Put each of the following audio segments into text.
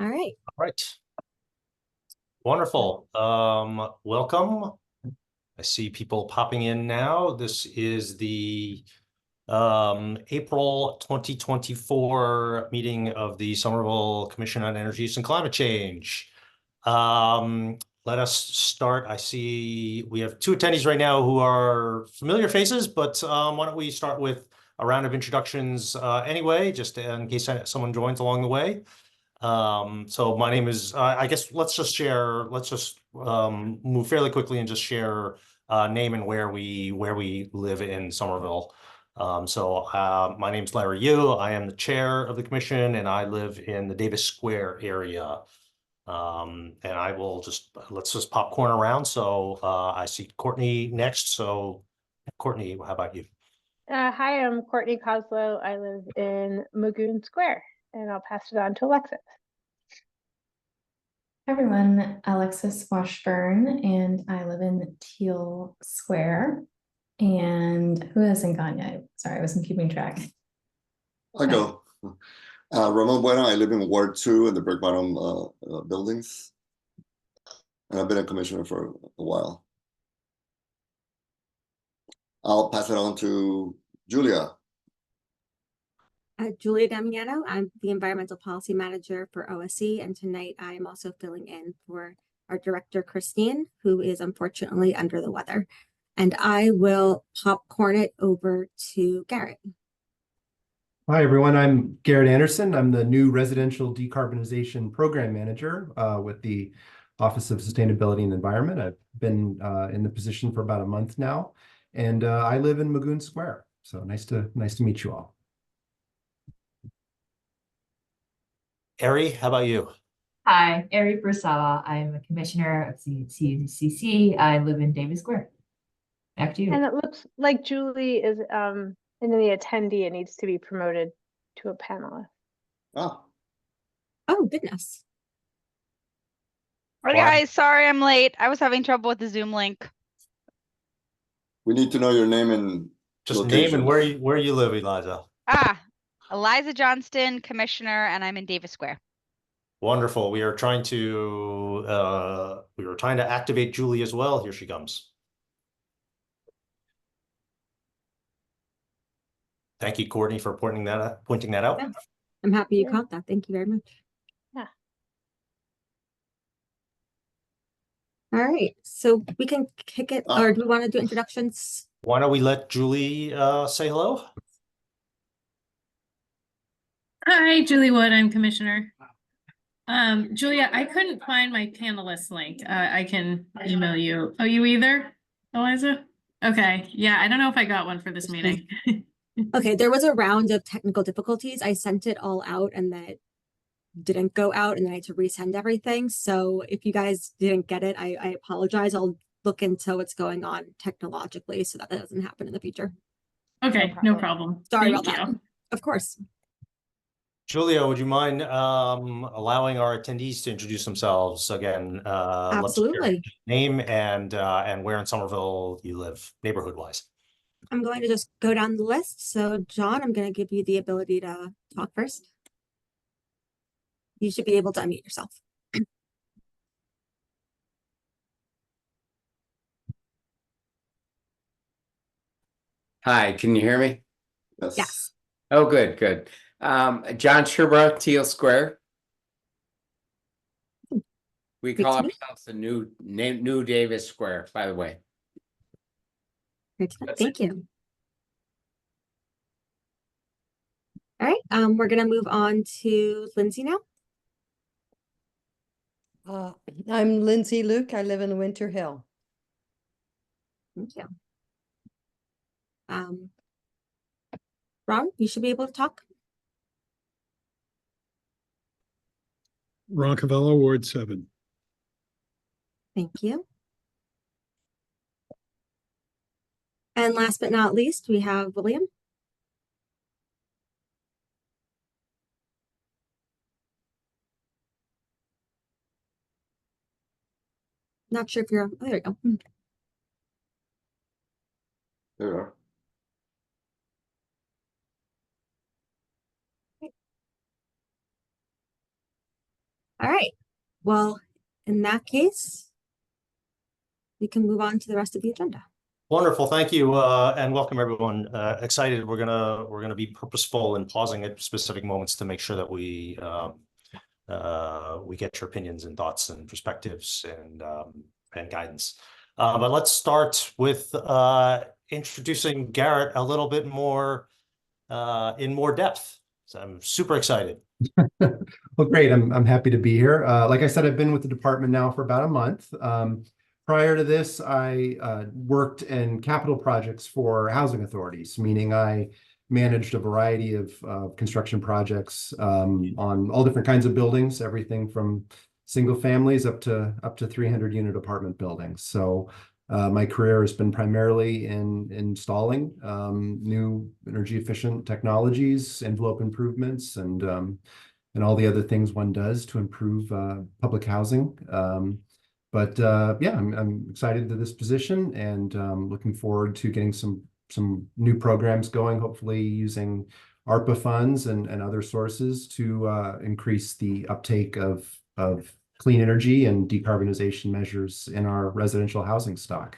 All right. All right. Wonderful. Welcome. I see people popping in now. This is the April 2024 meeting of the Somerville Commission on Energy Use and Climate Change. Let us start. I see we have two attendees right now who are familiar faces, but why don't we start with a round of introductions anyway, just in case someone joins along the way. So my name is, I guess let's just move fairly quickly and just share name and where we live in Somerville. My name is Larry Yu. I am the chair of the commission and I live in the Davis Square area. And let's just popcorn around. So I see Courtney next. So Courtney, how about you? Hi, I'm Courtney Coslow. I live in Magoon Square, and I'll pass it on to Alexis. Hi everyone, Alexis Washburn, and I live in Teal Square. And who hasn't gone yet? Sorry, I wasn't keeping track. I go. Ramon Bueno, I live in Ward 2 in the brick bottom buildings. And I've been a commissioner for a while. I'll pass it on to Julia. Julia Damiano. I'm the Environmental Policy Manager for OSC, and tonight I am also filling in for our Director, Christine, who is unfortunately under the weather. And I will popcorn it over to Garrett. Hi, everyone. I'm Garrett Anderson. I'm the new Residential Decarbonization Program Manager with the Office of Sustainability and Environment. I've been in the position for about a month now, and I live in Magoon Square. So nice to meet you all. Ari, how about you? Hi, Ari Bursawa. I'm a commissioner of CEUCC. I live in Davis Square. Back to you. And it looks like Julie is in the attendee. It needs to be promoted to a panelist. Oh, goodness. Okay, guys, sorry I'm late. I was having trouble with the Zoom link. We need to know your name and just location. name and where you live, Eliza. Eliza Johnston, commissioner, and I'm in Davis Square. Wonderful. We were trying to activate Julie as well. Here she comes. Thank you, Courtney, for pointing that out. Yeah. I'm happy you caught that. Thank you very much. Yeah. All right, so we can kick it, or do we want to do introductions? Why don't we let Julie say hello? Hi, Julie Wood. I'm commissioner. Julia, I couldn't find my panelist link. I can email you. Oh, you either, Eliza? Okay. Yeah, I don't know if I got one for this meeting. Okay, there was a round of technical difficulties. I sent it all out and that didn't go out, and then I had to resend everything. So if you guys didn't get it, I apologize. I'll look into what's going on technologically so that doesn't happen in the future. Okay, no problem. Sorry about that. Of course. Julia, would you mind allowing our attendees to introduce themselves again? Absolutely. Name and where in Somerville you live, neighborhood-wise. I'm going to just go down the list. So, John, I'm going to give you the ability to talk first. You should be able to unmute yourself. Hi, can you hear me? Yes. Oh, good. John Sherbrook, Teal Square. We call ourselves the new Davis Square, by the way. Thank you. All right, we're going to move on to Lindsay now. I'm Lindsay Luke. I live in Winter Hill. Thank you. Ron, you should be able to talk. Ron Cavello, Ward 7. Thank you. And last but not least, we have William. Not sure if you're, oh, there you go. There you are. Well, in that case, we can move on to the rest of the agenda. Wonderful, thank you, and welcome everyone. Excited. We're gonna be purposeful in pausing at specific moments to make sure that we get your opinions and thoughts and perspectives and guidance. But let's start with introducing Garrett a little bit more in more depth. So I'm super excited. Well, great. I'm happy to be here. Like I said, I've been with the department now for about a month. Prior to this, I worked in capital projects for housing authorities, meaning I managed a variety of construction projects on all different kinds of buildings, everything from single families up to 300 unit apartment buildings. So my career has been primarily in installing new energy efficient technologies, envelope improvements, and all the other things one does to improve public housing. But yeah, I'm excited to this position and looking forward to getting some new programs going, hopefully using ARPA funds and other sources to increase the uptake of clean energy and decarbonization measures in our residential housing stock.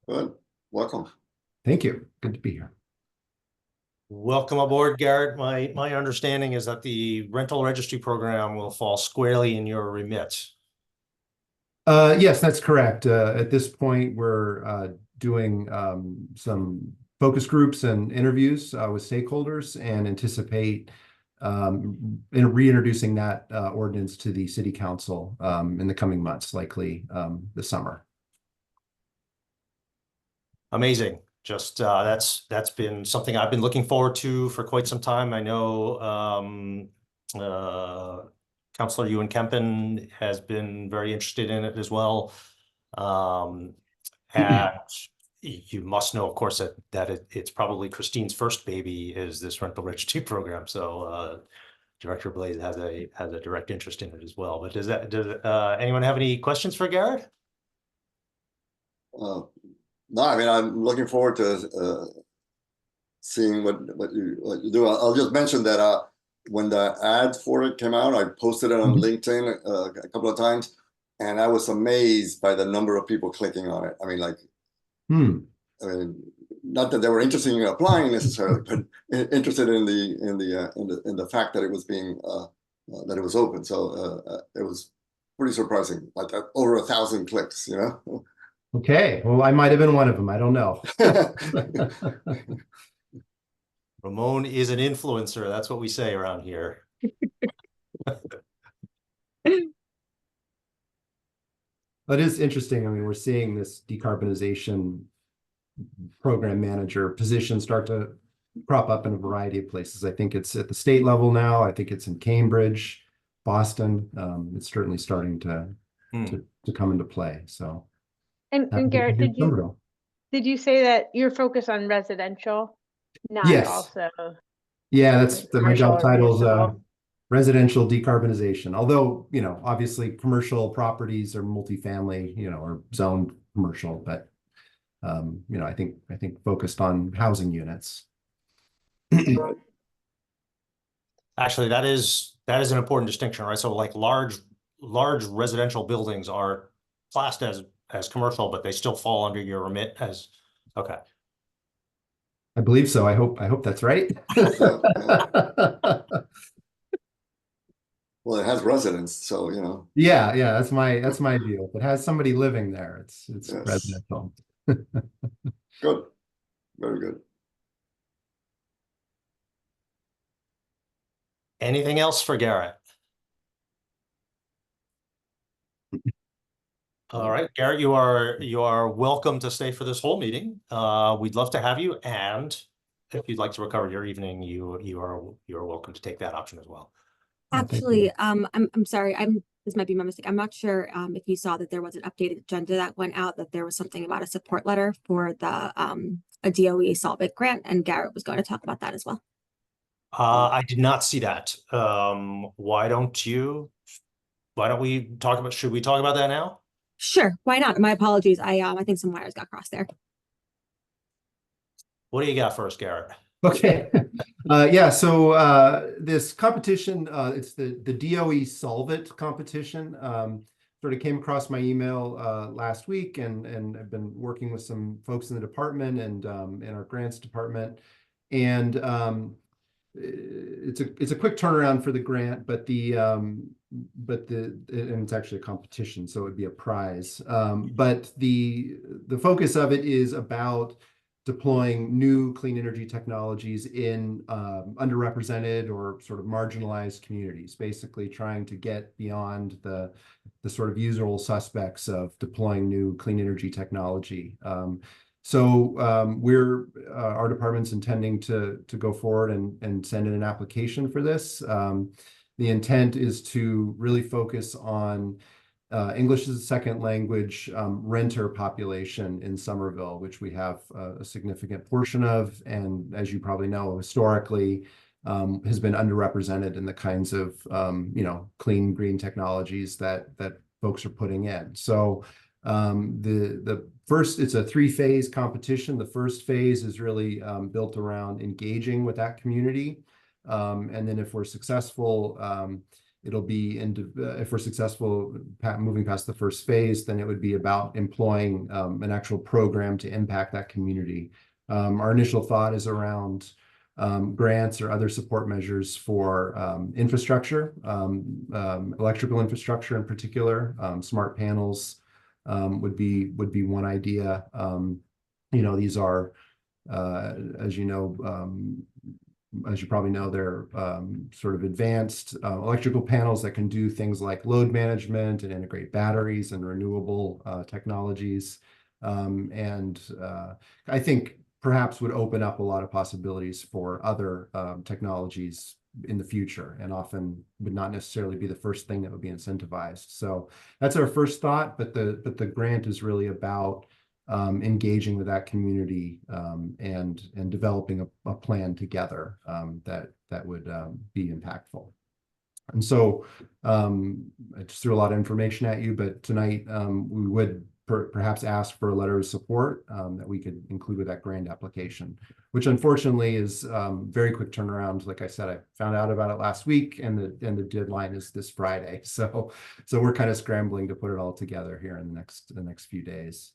Good. Welcome. Thank you. Good to be here. Welcome aboard, Garrett. My understanding is that the rental registry program will fall squarely in your remit. Yes, that's correct. At this point, we're doing some focus groups and interviews with stakeholders and anticipate reintroducing that ordinance to the city council in the coming months, likely this summer. Amazing. Just that's been something I've been looking forward to for quite some time. I know Councillor Ewan Kempen has been very interested in it as well. And you must know, of course, that it's probably Christine's first baby is this rental registry program. So Director Blaze has a direct interest in it as well. But does anyone have any questions for Garrett? No, I mean, I'm looking forward to seeing what you do. I'll just mention that when the ad for it came out, I posted it on LinkedIn a couple of times, and I was amazed by the number of people clicking on it. I mean, like, I mean, not that they were interested in applying necessarily, but interested in the fact that it was being that it was open. So it was pretty surprising, like over 1,000 clicks, you know. Okay, well, I might have been one of them. I don't know. Ramon is an influencer. That's what we say around here. That is interesting. I mean, we're seeing this decarbonization program manager position start to crop up in a variety of places. I think it's at the state level now. I think it's in Cambridge, Boston. It's certainly starting to come into play. So. And Garrett, did you say that you're focused on residential, not also? Yeah, that's my job title is municipal? residential decarbonization. Although, you know, obviously commercial properties are multifamily, you know, or zoned commercial, but you know, I think focused on housing units. Actually, that is an important distinction, right? So like large residential buildings are classed as commercial, but they still fall under your remit as okay. I believe so. I hope that's right. Well, it has residents, so you know. Yeah, that's my deal. If it has somebody living there, it's yes. Residential. Good, very good. Anything else for Garrett? All right, Garrett, you are welcome to stay for this whole meeting. We'd love to have you, and if you'd like to recover your evening, you are welcome to take that option as well. Actually, I'm sorry. This might be my mistake. I'm not sure if you saw that there was an updated agenda that went out, that there was something about a support letter for the a DOE Solve It grant, and Garrett was going to talk about that as well. I did not see that. Why don't we talk about? Should we talk about that now? Sure, why not? My apologies. I think some wires got crossed there. What do you got for us, Garrett? Okay. Yeah, so this competition, it's the DOE Solve It competition. Sort of came across my email last week, and I've been working with some folks in the department and in our grants department. And it's a quick turnaround for the grant, but and it's actually a competition, so it would be a prize. But the focus of it is about deploying new clean energy technologies in underrepresented or sort of marginalized communities, basically trying to get beyond the sort of usual suspects of deploying new clean energy technology. Our department's intending to go forward and send in an application for this. The intent is to really focus on English as a second language renter population in Somerville, which we have a significant portion of, and as you probably know, historically has been underrepresented in the kinds of clean green technologies that folks are putting in. So the first, it's a 3-phase competition. The first phase is really built around engaging with that community. And then if we're successful, it'll be if we're successful moving past the first phase, then it would be about employing an actual program to impact that community. Our initial thought is around grants or other support measures for infrastructure, electrical infrastructure in particular. Smart panels would be one idea. These are, as you probably know, they're sort of advanced electrical panels that can do things like load management and integrate batteries and renewable technologies. I think perhaps would open up a lot of possibilities for other technologies in the future, and often would not necessarily be the first thing that would be incentivized. So that's our first thought, but the grant is really about engaging with that community and developing a plan together that would be impactful. And so I just threw a lot of information at you, but tonight we would perhaps ask for a letter of support that we could include with that grant application, which unfortunately is very quick turnaround. Like I said, I found out about it last week, and the deadline is this Friday. So we're kind of scrambling to put it all together here in the next few days.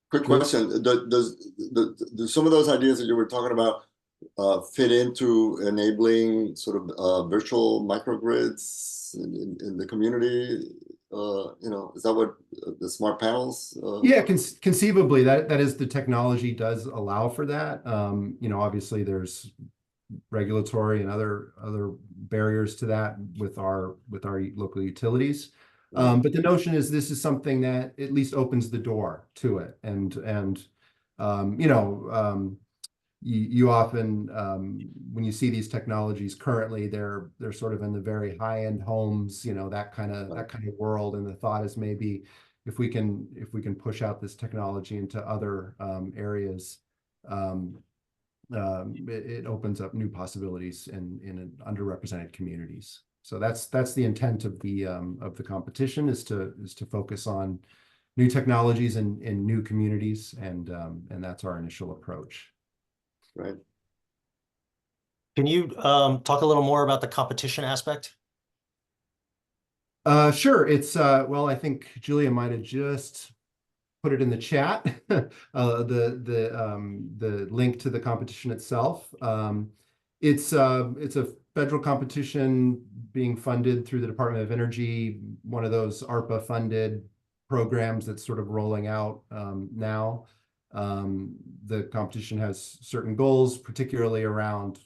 Quick question: do some of those ideas that you were talking about fit into enabling sort of virtual microgrids in the community? Is that what the smart panels? Yeah, conceivably, that is, the technology does allow for that. Obviously there's regulatory and other barriers to that with our local utilities. But the notion is this is something that at least opens the door to it, and you often when you see these technologies currently, they're sort of in the very high-end homes, that kind of world, and the thought is maybe if we can push out this technology into other areas, it opens up new possibilities in underrepresented communities. So that's the intent of the competition, is to focus on new technologies in new communities, and that's our initial approach. Right. Can you talk a little more about the competition aspect? Sure. It's well, I think Julia might have just put it in the chat. The link to the competition itself. It's a federal competition being funded through the Department of Energy, one of those ARPA funded programs that's sort of rolling out now. The competition has certain goals, particularly around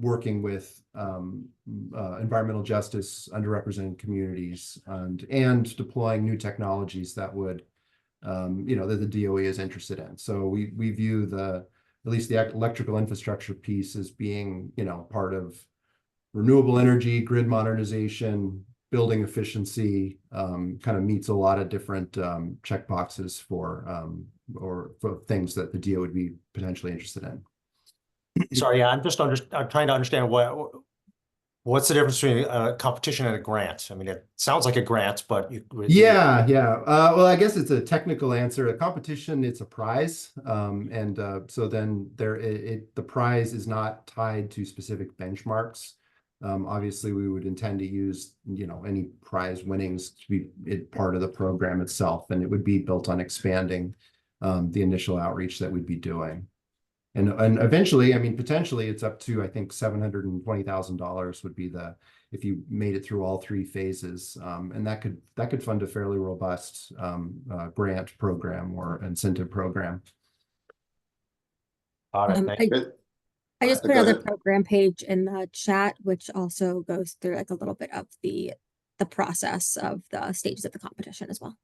working with environmental justice, underrepresented communities, and deploying new technologies that would, that the DOE is interested in. So we view at least the electrical infrastructure piece as being, part of renewable energy, grid modernization, building efficiency, kind of meets a lot of different check boxes for things that the DOE would be potentially interested in. Sorry, I'm trying to understand what What's the difference between a competition and a grant? I mean, it sounds like a grant, but yeah. Well, I guess it's a technical answer. A competition, it's a prize, and so then the prize is not tied to specific benchmarks. Obviously, we would intend to use any prize winnings to be part of the program itself, and it would be built on expanding the initial outreach that we'd be doing. And eventually, I mean, potentially it's up to, I think, $720,000 would be if you made it through all 3 phases. And that could fund a fairly robust grant program or incentive program. I just put another program page in the chat, which also goes through like a little bit of the process of the stages of the competition as well.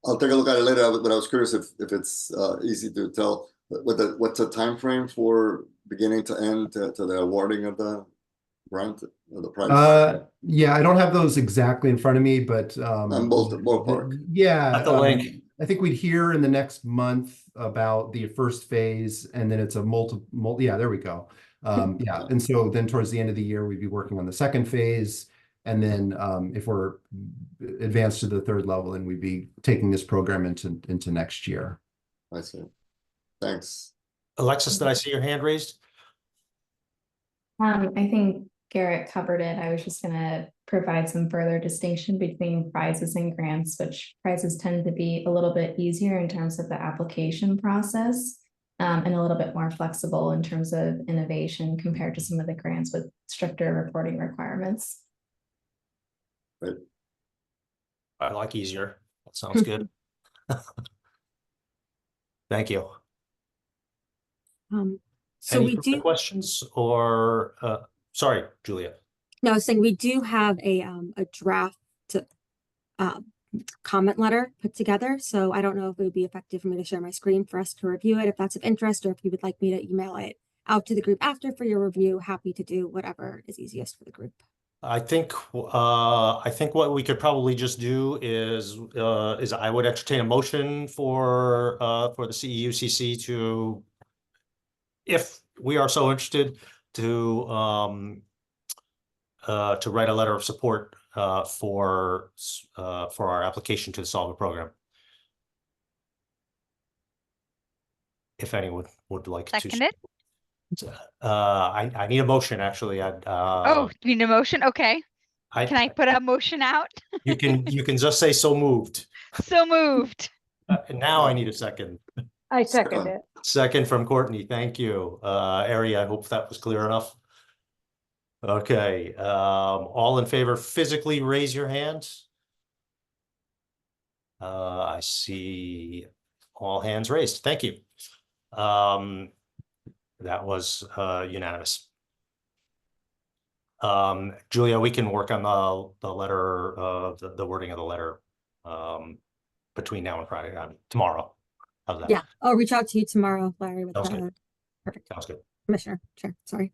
I'll take a look at it later, but I was curious if it's easy to tell what's the time frame for beginning to end to the awarding of the grant or the prize? Yeah, I don't have those exactly in front of me, but ballpark. Yeah, the link. I think we'd hear in the next month about the first phase, and then it's a multiple. Yeah, there we go. Yeah, and so then towards the end of the year, we'd be working on the second phase. And then if we're advanced to the 3rd level, then we'd be taking this program into next year. I see. Thanks. Alexis, did I see your hand raised? I think Garrett covered it. I was just going to provide some further distinction between prizes and grants, which prizes tend to be a little bit easier in terms of the application process and a little bit more flexible in terms of innovation compared to some of the grants with stricter reporting requirements. Right. I like easier. That sounds good. Thank you. So Any we do questions or sorry, Julia. No, I was saying we do have a draft comment letter put together. So I don't know if it would be effective for me to share my screen for us to review it, if that's of interest, or if you would like me to email it out to the group after for your review. Happy to do whatever is easiest for the group. I think what we could probably just do is I would entertain a motion for the CEUCC to, if we are so interested, to write a letter of support for our application to the Solver program. If anyone would like Seconded. I need a motion actually. Oh, you need a motion? Okay. Can I put a motion out? You can just say so moved. So moved. Now I need a second. I second it. Second from Courtney. Thank you. Ari, I hope that was clear enough. Okay. All in favor, physically raise your hands. I see all hands raised. Thank you. That was unanimous. Julia, we can work on the letter, the wording of the letter between now and Friday, tomorrow. How's that? Yeah, I'll reach out to you tomorrow, Larry. With good. Perfect. Sounds good. Commissioner, sure. Sorry.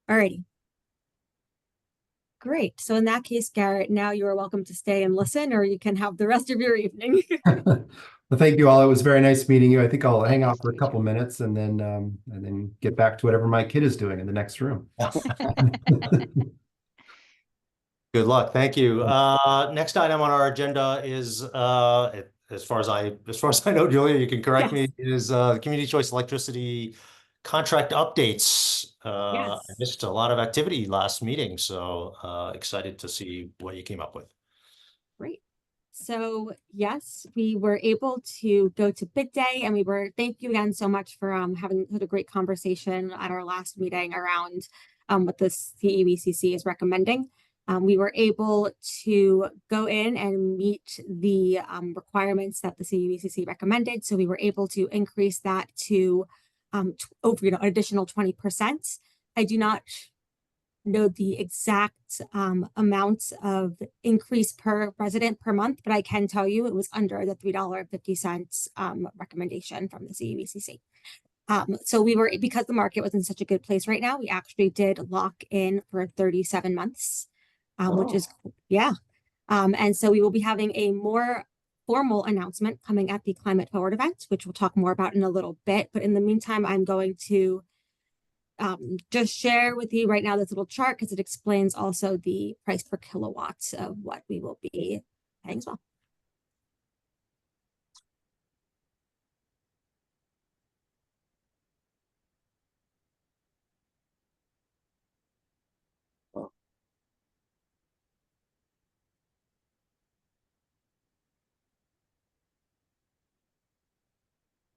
Alrighty. Great. So in that case, Garrett, now you are welcome to stay and listen, or you can have the rest of your evening. Well, thank you all. It was very nice meeting you. I think I'll hang out for a couple minutes and then get back to whatever my kid is doing in the next room. Good luck. Thank you. Next item on our agenda is as far as I know, Julia, you can correct me, is the Community Choice Electricity contract updates. I missed a lot of activity last meeting, so excited to see what you came up with. Great. So yes, we were able to go to bid day, and thank you again so much for having had a great conversation at our last meeting around what the CEUCC is recommending. We were able to go in and meet the requirements that the CEUCC recommended. So we were able to increase that to over an additional 20%. I do not know the exact amount of increase per resident per month, but I can tell you it was under the $3.50 recommendation from the CEUCC. So because the market was in such a good place right now, we actually did lock in for 37 months. Which is, and so we will be having a more formal announcement coming at the Climate Forward event, which we'll talk more about in a little bit. But in the meantime, I'm going to just share with you right now this little chart because it explains also the price per kilowatt of what we will be paying as well.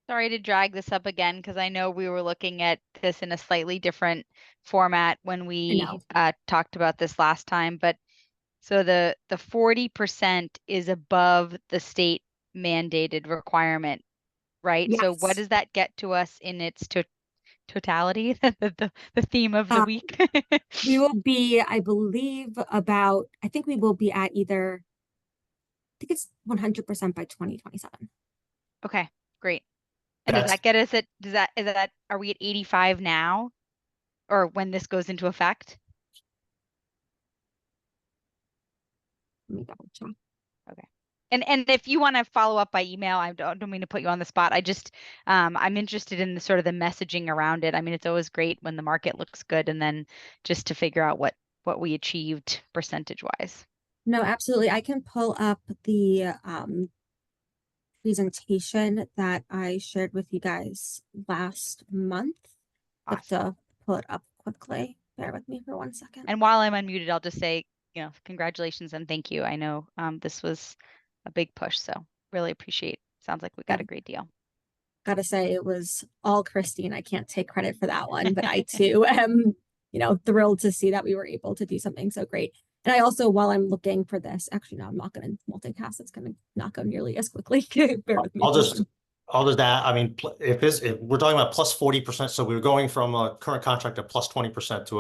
Sorry to drag this up again because I know we were looking at this in a slightly different format when we talked about this last time. But so the 40% is above the state mandated requirement, right? Yes. So what does that get to us in its totality? the theme of the week. We will be, I believe, I think we will be at either, I think it's 100% by 2027. Okay, great. And does that get us at, are we at 85 now? Or when this goes into effect? Let me double check. Okay. And if you want to follow up by email, I don't mean to put you on the spot. I just, I'm interested in the sort of the messaging around it. I mean, it's always great when the market looks good and then just to figure out what we achieved percentage wise. No, absolutely. I can pull up the presentation that I shared with you guys last month. I have to pull it up quickly. Bear with me for 1 second. And while I'm unmuted, I'll just say, congratulations and thank you. I know this was a big push, so really appreciate. Sounds like we got a great deal. Gotta say it was all Christine. I can't take credit for that one, but I too am, thrilled to see that we were able to do something so great. And I also, while I'm looking for this, actually, no, I'm not going to multitask. It's going to not go nearly as quickly. Bear with me. I'll just add, I mean, if we're talking about plus 40%, so we were going from a current contract of plus 20% to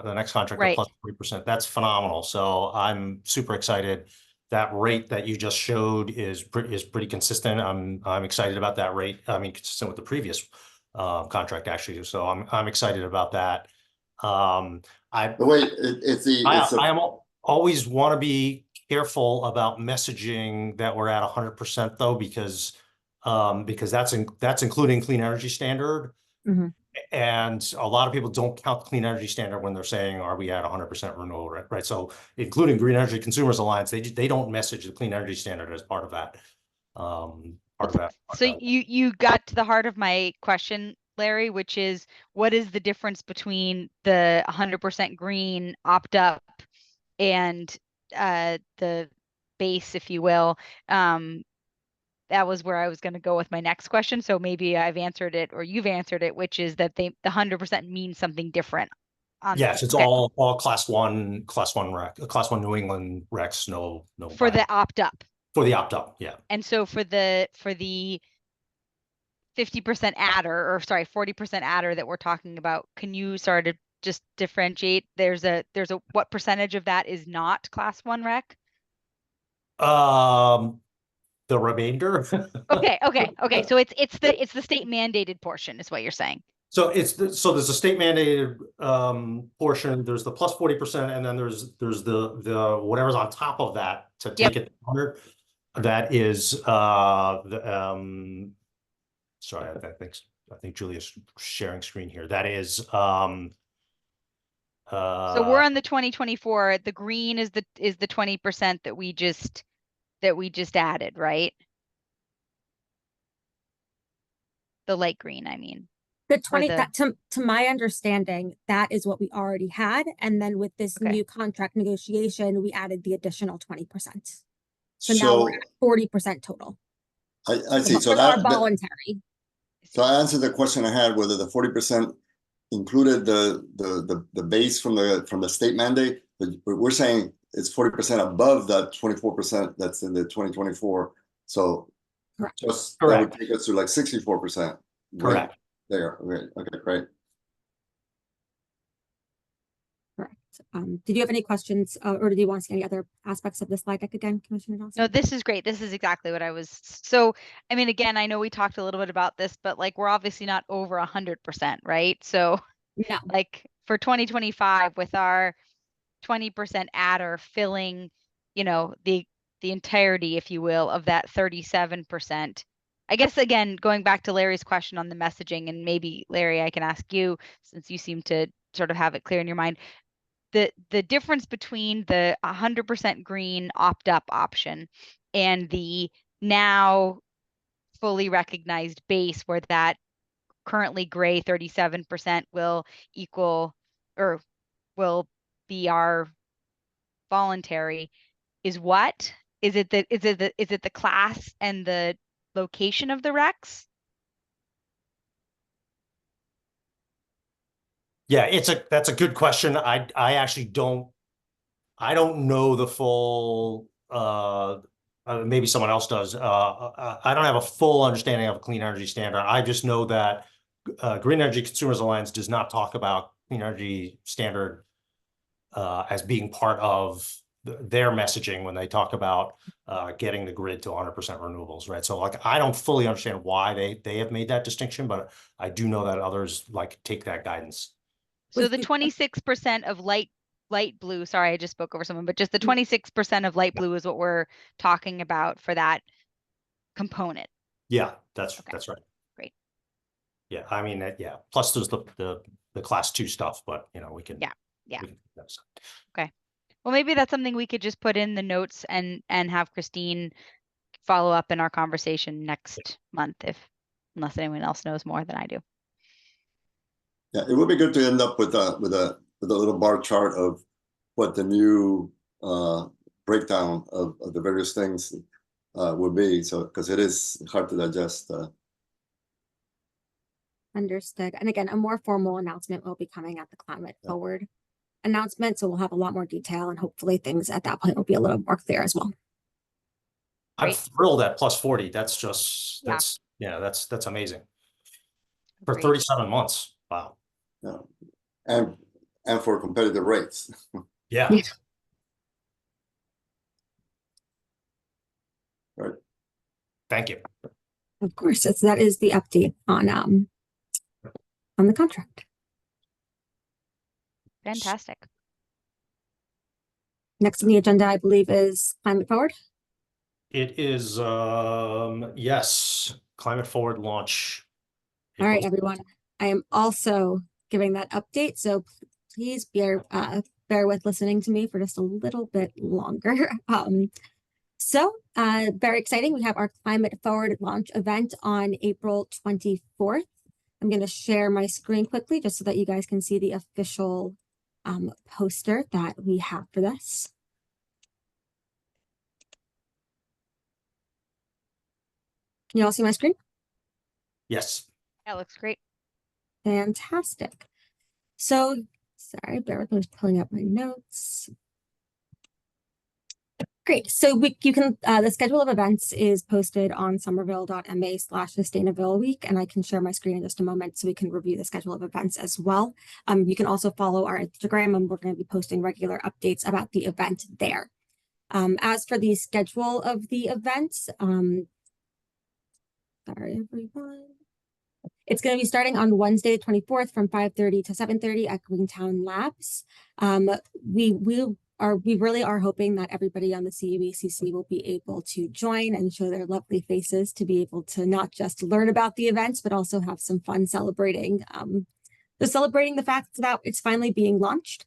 the next contract of plus 40%. That's phenomenal. So I'm super excited. That rate that you just showed is pretty consistent. I'm excited about that rate. I mean, consistent with the previous contract actually. So I'm excited about that. I always want to be careful about messaging that we're at 100% though, because that's including clean energy standard. Mm-hmm. And a lot of people don't count the clean energy standard when they're saying, are we at 100% renewable, right? So including Green Energy Consumers Alliance, they don't message the clean energy standard as part of that. So you got to the heart of my question, Larry, which is what is the difference between the 100% green opt up and the base, if you will? That was where I was going to go with my next question. So maybe I've answered it or you've answered it, which is that the 100% means something different. Yes, it's all class one rec, class one New England recs, no. For the opt up. For the opt up, yeah. And so for the 50% adder, or sorry, 40% adder that we're talking about, can you sort of just differentiate? There's a what percentage of that is not class one rec? The remainder. Okay. So it's the state mandated portion is what you're saying. So there's a state mandated portion. There's the plus 40%, and then there's the whatever's on top of that to take it to 100. That is sorry, I think Julia's sharing screen here. That is so we're on the 2024. The green is the 20% that we just added, right? The light green, I mean. The 20 that to my understanding, that is what we already had. And then with this new contract negotiation, we added the additional 20%. So now we're at 40% total. I see. So that voluntary. So I answered the question I had, whether the 40% included the base from the state mandate, but we're saying it's 40% above that 24% that's in the 2024. So that would take us to like 64%. Correct. There. Okay, great. Correct. Did you have any questions or did you want to see any other aspects of this slide deck again, Commissioner Johnson? No, this is great. This is exactly what I was. So, I mean, again, I know we talked a little bit about this, but like we're obviously not over 100%, right? So, like for 2025 with our 20% adder filling, the entirety, if you will, of that 37%. I guess, again, going back to Larry's question on the messaging, and maybe Larry, I can ask you, since you seem to sort of have it clear in your mind, the difference between the 100% green opt-up option and the now fully recognized base, where that currently gray 37% will equal or will be our voluntary, is what? Is it the class and the location of the recs? Yeah, that's a good question. I actually don't know the full maybe someone else does. I don't have a full understanding of a clean energy standard. I just know that Green Energy Consumers Alliance does not talk about clean energy standard as being part of their messaging when they talk about getting the grid to 100% renewables, right? So like, I don't fully understand why they have made that distinction, but I do know that others like take that guidance. So the 26% of light blue, sorry, I just spoke over someone, but just the 26% of light blue is what we're talking about for that component. Yeah, that's Okay. that's right. Great. Yeah, I mean, yeah. Plus, there's the class 2 stuff, but you know, we can. Yeah. We can, okay. Well, maybe that's something we could just put in the notes and have Christine follow up in our conversation next month, unless anyone else knows more than I do. Yeah, it would be good to end up with a little bar chart of what the new breakdown of the various things would be. So, because it is hard to digest. Understood. And again, a more formal announcement will be coming at the Climate Forward announcement. So we'll have a lot more detail, and hopefully things at that point will be a little more clear as well. I'm thrilled at plus 40. That's just, Yeah. that's amazing. For 37 months. Wow. Yeah. And for competitive rates. Yeah. Right. Thank you. Of course, that is the update on the contract. Fantastic. Next on the agenda, I believe, is Climate Forward. It is, yes, Climate Forward launch. All right, everyone. I am also giving that update, so please bear with listening to me for just a little bit longer. Very exciting. We have our Climate Forward launch event on April 24th. I'm going to share my screen quickly just so that you guys can see the official poster that we have for this. Can you all see my screen? Yes. That looks great. Fantastic. So, sorry, bear with me, just pulling up my notes. Great. So you can, the schedule of events is posted on somerville.ma/sustainability week, and I can share my screen in just a moment so we can review the schedule of events as well. You can also follow our Instagram, and we're going to be posting regular updates about the event there. As for the schedule of the event, sorry, everyone. It's going to be starting on Wednesday, 24th from 5:30 to 7:30 at Greentown Labs. We really are hoping that everybody on the CEUCC will be able to join and show their lovely faces to be able to not just learn about the events, but also have some fun celebrating the fact that it's finally being launched.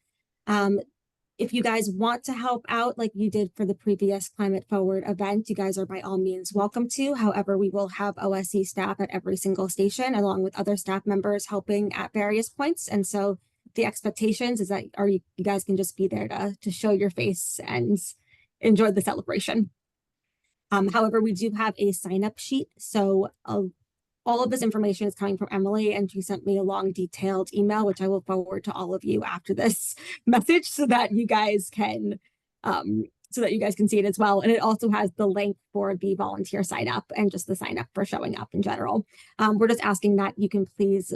If you guys want to help out like you did for the previous Climate Forward event, you guys are by all means welcome to. However, we will have OSC staff at every single station, along with other staff members helping at various points. And so the expectations is that you guys can just be there to show your face and enjoy the celebration. However, we do have a sign-up sheet. So all of this information is coming from Emily, and she sent me a long detailed email, which I will forward to all of you after this message so that you guys can see it as well. And it also has the link for the volunteer sign up and just the sign up for showing up in general. We're just asking that you can please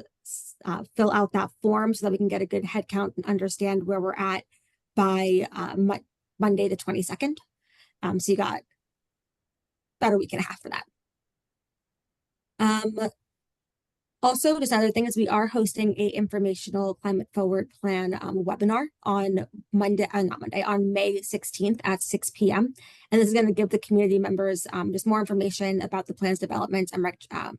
fill out that form so that we can get a good head count and understand where we're at by Monday the 22nd. So you got about a week and a half for that. Also, just another thing is we are hosting a informational climate forward plan webinar on Monday, not Monday, on May 16th at 6 p.m. And this is going to give the community members just more information about the plan's development and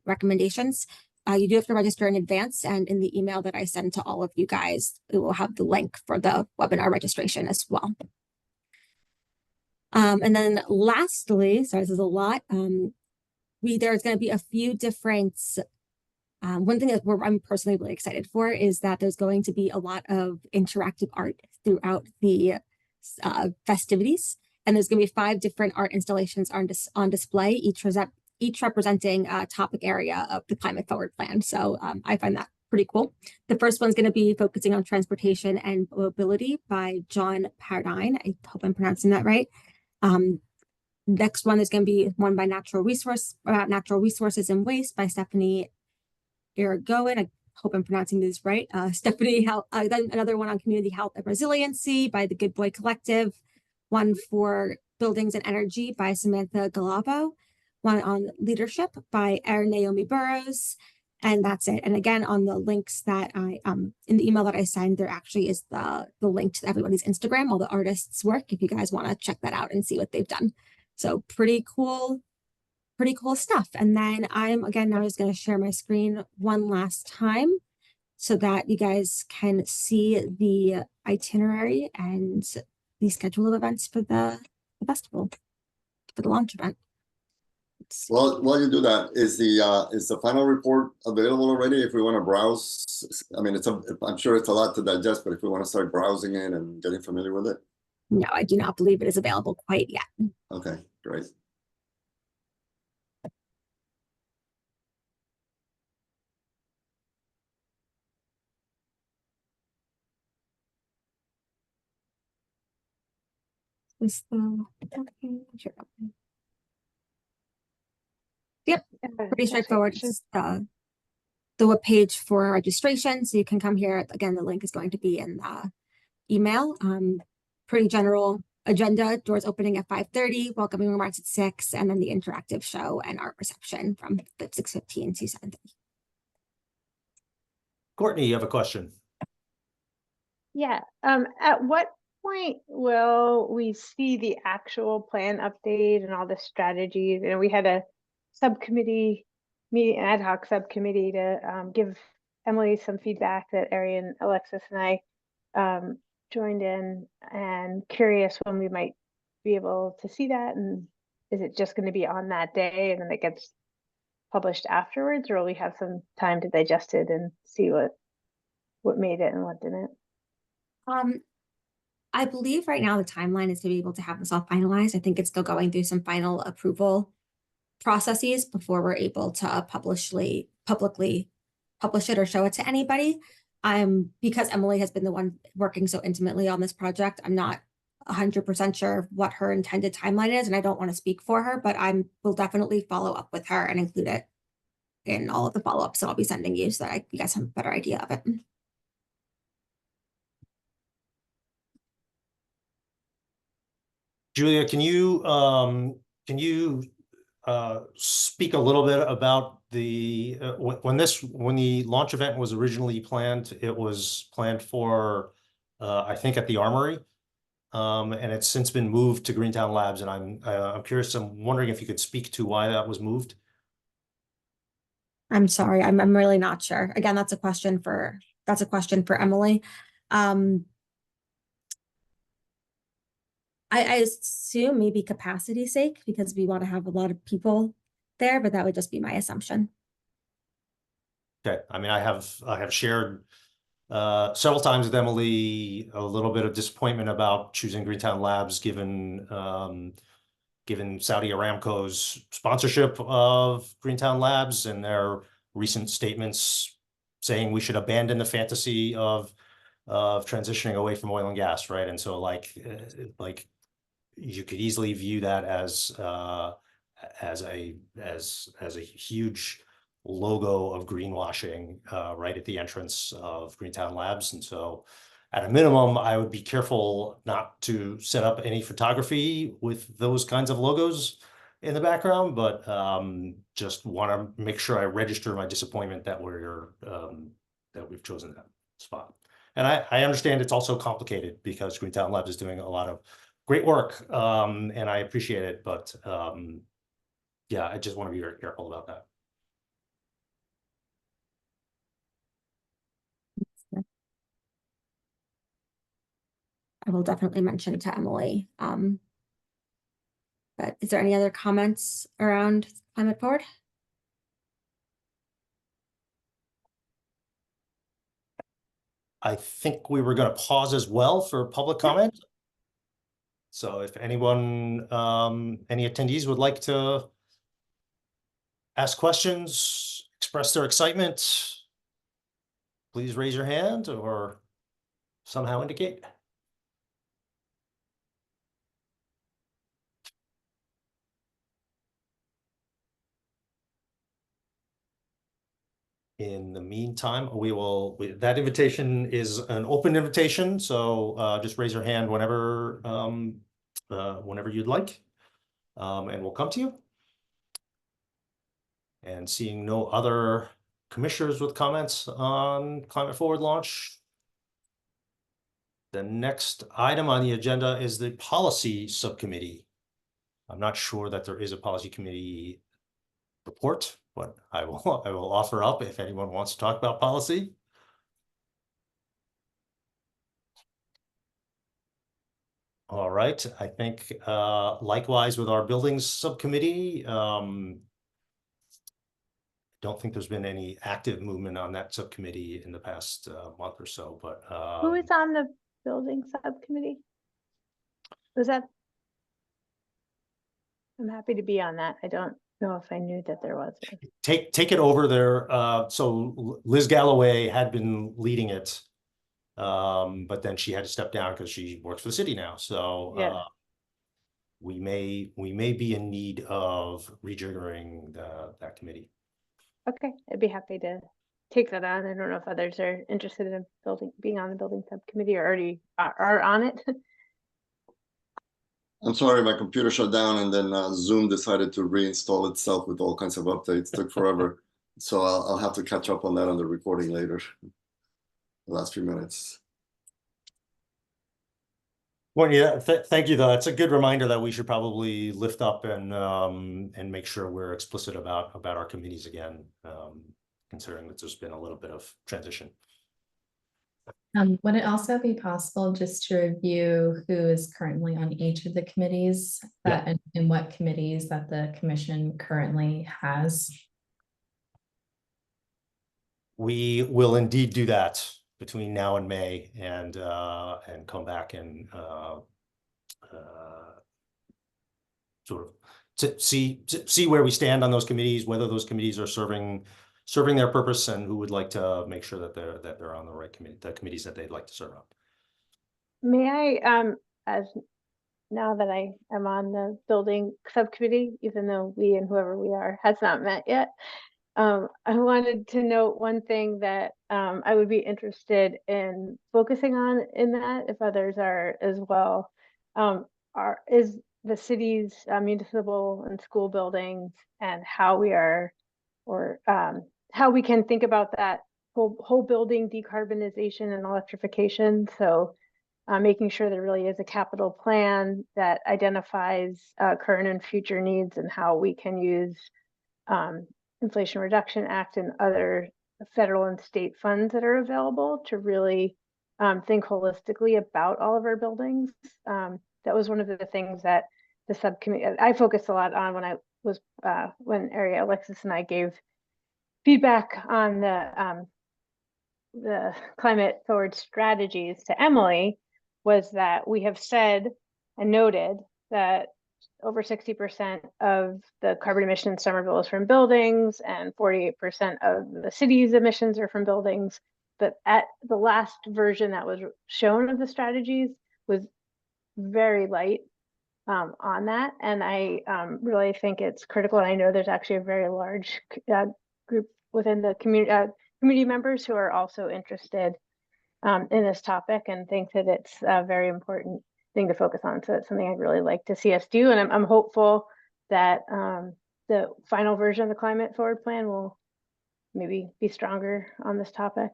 recommendations. You do have to register in advance, and in the email that I send to all of you guys, it will have the link for the webinar registration as well. And then lastly, sorry, this is a lot. There's going to be a few different one thing that I'm personally really excited for is that there's going to be a lot of interactive art throughout the festivities. And there's going to be 5 different art installations on display, each representing a topic area of the Climate Forward Plan. So I find that pretty cool. The first one's going to be focusing on transportation and mobility by John Pardine. I hope I'm pronouncing that right. Next one is going to be one by natural resources and waste by Stephanie Irigoyen. I hope I'm pronouncing this right. Stephanie, then another one on community health and resiliency by the Good Boy Collective. One for buildings and energy by Samantha Galavo. One on leadership by Naomi Burrows. And that's it. And again, on the links that I in the email that I send, there actually is the link to everybody's Instagram, all the artists' work, if you guys want to check that out and see what they've done. So pretty cool stuff. And then I'm now just going to share my screen one last time so that you guys can see the itinerary and the schedule of events for the festival, for the launch event. Well, while you do that, is the final report available already? If we want to browse, I mean, I'm sure it's a lot to digest, but if we want to start browsing it and getting familiar with it. No, I do not believe it is available quite yet. Okay, great. Is the sure. Yep, pretty straightforward. It's the webpage for registration, so you can come here. Again, the link is going to be in the email. Pretty general agenda. Doors opening at 5:30, welcoming remarks at 6, and then the interactive show and art reception from 6:15 to 7:30. Courtney, you have a question? Yeah. At what point will we see the actual plan update and all the strategies? We had a subcommittee meeting, an ad hoc subcommittee to give Emily some feedback that Arian, Alexis, and I joined in, and curious when we might be able to see that. And is it just going to be on that day and then it gets published afterwards, or will we have some time to digest it and see what made it and what didn't? I believe right now the timeline is to be able to have this all finalized. I think it's still going through some final approval processes before we're able to publicly publish it or show it to anybody. Because Emily has been the one working so intimately on this project, I'm not 100% sure what her intended timeline is, and I don't want to speak for her, but will definitely follow up with her and include it in all of the follow-ups that I'll be sending you so that you guys have a better idea of it. Julia, can you speak a little bit about the when the launch event was originally planned? It was planned for I think at the Armory, and it's since been moved to Greentown Labs. And I'm curious. I'm wondering if you could speak to why that was moved. I'm sorry, I'm really not sure. Again, that's a question for Emily. I assume maybe capacity sake, because we want to have a lot of people there, but that would just be my assumption. Okay, I mean, I have shared several times with Emily a little bit of disappointment about choosing Greentown Labs, given Saudi Aramco's sponsorship of Greentown Labs and their recent statements saying we should abandon the fantasy of transitioning away from oil and gas, right? And so like you could easily view that as a huge logo of greenwashing right at the entrance of Greentown Labs. And so at a minimum, I would be careful not to set up any photography with those kinds of logos in the background, but just want to make sure I register my disappointment that we've chosen that spot. And I understand it's also complicated because Greentown Labs is doing a lot of great work, and I appreciate it, but yeah, I just want to be very careful about that. I will definitely mention to Emily. But is there any other comments around climate forward? I think we were going to pause as well for public comment. So if anyone, any attendees would like to ask questions, express their excitement, please raise your hand or somehow indicate. In the meantime, that invitation is an open invitation, so just raise your hand whenever you'd like, and we'll come to you. And seeing no other commissioners with comments on Climate Forward launch, the next item on the agenda is the policy subcommittee. I'm not sure that there is a policy committee report, but I will offer up if anyone wants to talk about policy. All right, I think likewise with our buildings subcommittee, don't think there's been any active movement on that subcommittee in the past month or so, but Who is on the building subcommittee? Was that? I'm happy to be on that. I don't know if I knew that there was one. Take it over there. So Liz Galloway had been leading it, but then she had to step down because she works for the city now. So Yeah. We may be in need of rejiggering that committee. Okay, I'd be happy to take that on. I don't know if others are interested in being on the building subcommittee or already are on it. I'm sorry, my computer shut down and then Zoom decided to reinstall itself with all kinds of updates. Took forever. So I'll have to catch up on that on the recording later. The last few minutes. Well, yeah, thank you, though. It's a good reminder that we should probably lift up and make sure we're explicit about our committees again, considering that there's been a little bit of transition. Would it also be possible just to review who is currently on each of the committees and what committees that the commission currently has? We will indeed do that between now and May and come back and sort of to see where we stand on those committees, whether those committees are serving their purpose, and who would like to make sure that they're on the right committees that they'd like to serve on. May I, as now that I am on the building subcommittee, even though we and whoever we are has not met yet, I wanted to note one thing that I would be interested in focusing on in that, if others are as well, is the city's municipal and school buildings and how we are, or how we can think about that whole building decarbonization and electrification. So making sure there really is a capital plan that identifies current and future needs and how we can use Inflation Reduction Act and other federal and state funds that are available to really think holistically about all of our buildings. That was one of the things that the subcommittee, I focused a lot on when I was, when Alexis and I gave feedback on the climate forward strategies to Emily, was that we have said and noted that over 60% of the carbon emissions in Somerville is from buildings and 48% of the city's emissions are from buildings. But at the last version that was shown of the strategies was very light on that. And I really think it's critical. And I know there's actually a very large group within the community members who are also interested in this topic and think that it's a very important thing to focus on. So it's something I'd really like to see us do. And I'm hopeful that the final version of the climate forward plan will maybe be stronger on this topic.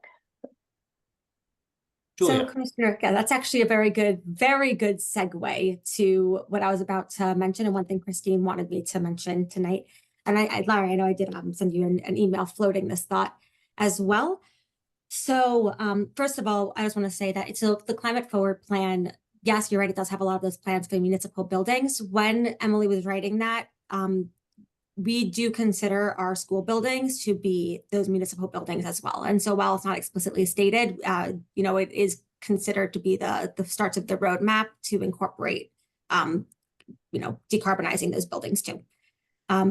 Julia. So Commissioner, yeah, that's actually a very good segue to what I was about to mention, and one thing Christine wanted me to mention tonight. And Larry, I know I did send you an email floating this thought as well. So first of all, I just want to say that it's the climate forward plan. Yes, you're right. It does have a lot of those plans for municipal buildings. When Emily was writing that, we do consider our school buildings to be those municipal buildings as well. And so while it's not explicitly stated, you know, it is considered to be the starts of the roadmap to incorporate, you know, decarbonizing those buildings too.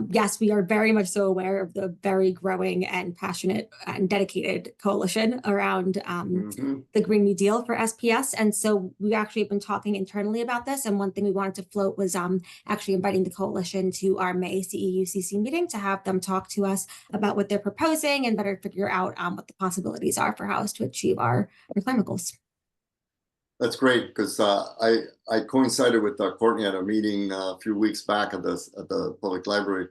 Yes, we are very much so aware of the very growing and passionate and dedicated coalition around the Green New Deal for SPS. And so we actually have been talking internally about this. And one thing we wanted to float was actually inviting the coalition to our May CEUCC meeting to have them talk to us about what they're proposing and better figure out what the possibilities are for how us to achieve our climate goals. That's great, because I coincided with Courtney at a meeting a few weeks back at the public library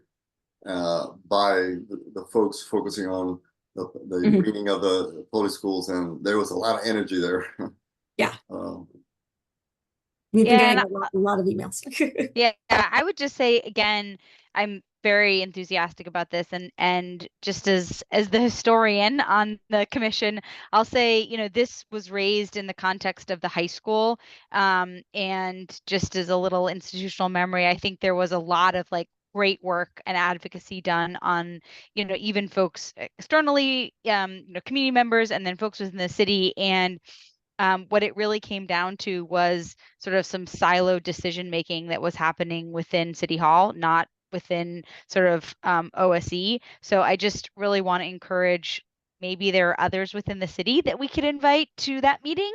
by the folks focusing on the greening of the public schools, and there was a lot of energy there. Yeah. We've been getting a lot of emails. Yeah, I would just say again, I'm very enthusiastic about this, and just as the historian on the commission, I'll say, you know, this was raised in the context of the high school, and just as a little institutional memory, I think there was a lot of like great work and advocacy done on, you know, even folks externally, you know, community members, and then folks within the city. And what it really came down to was sort of some silo decision making that was happening within City Hall, not within sort of OSE. So I just really want to encourage, maybe there are others within the city that we could invite to that meeting,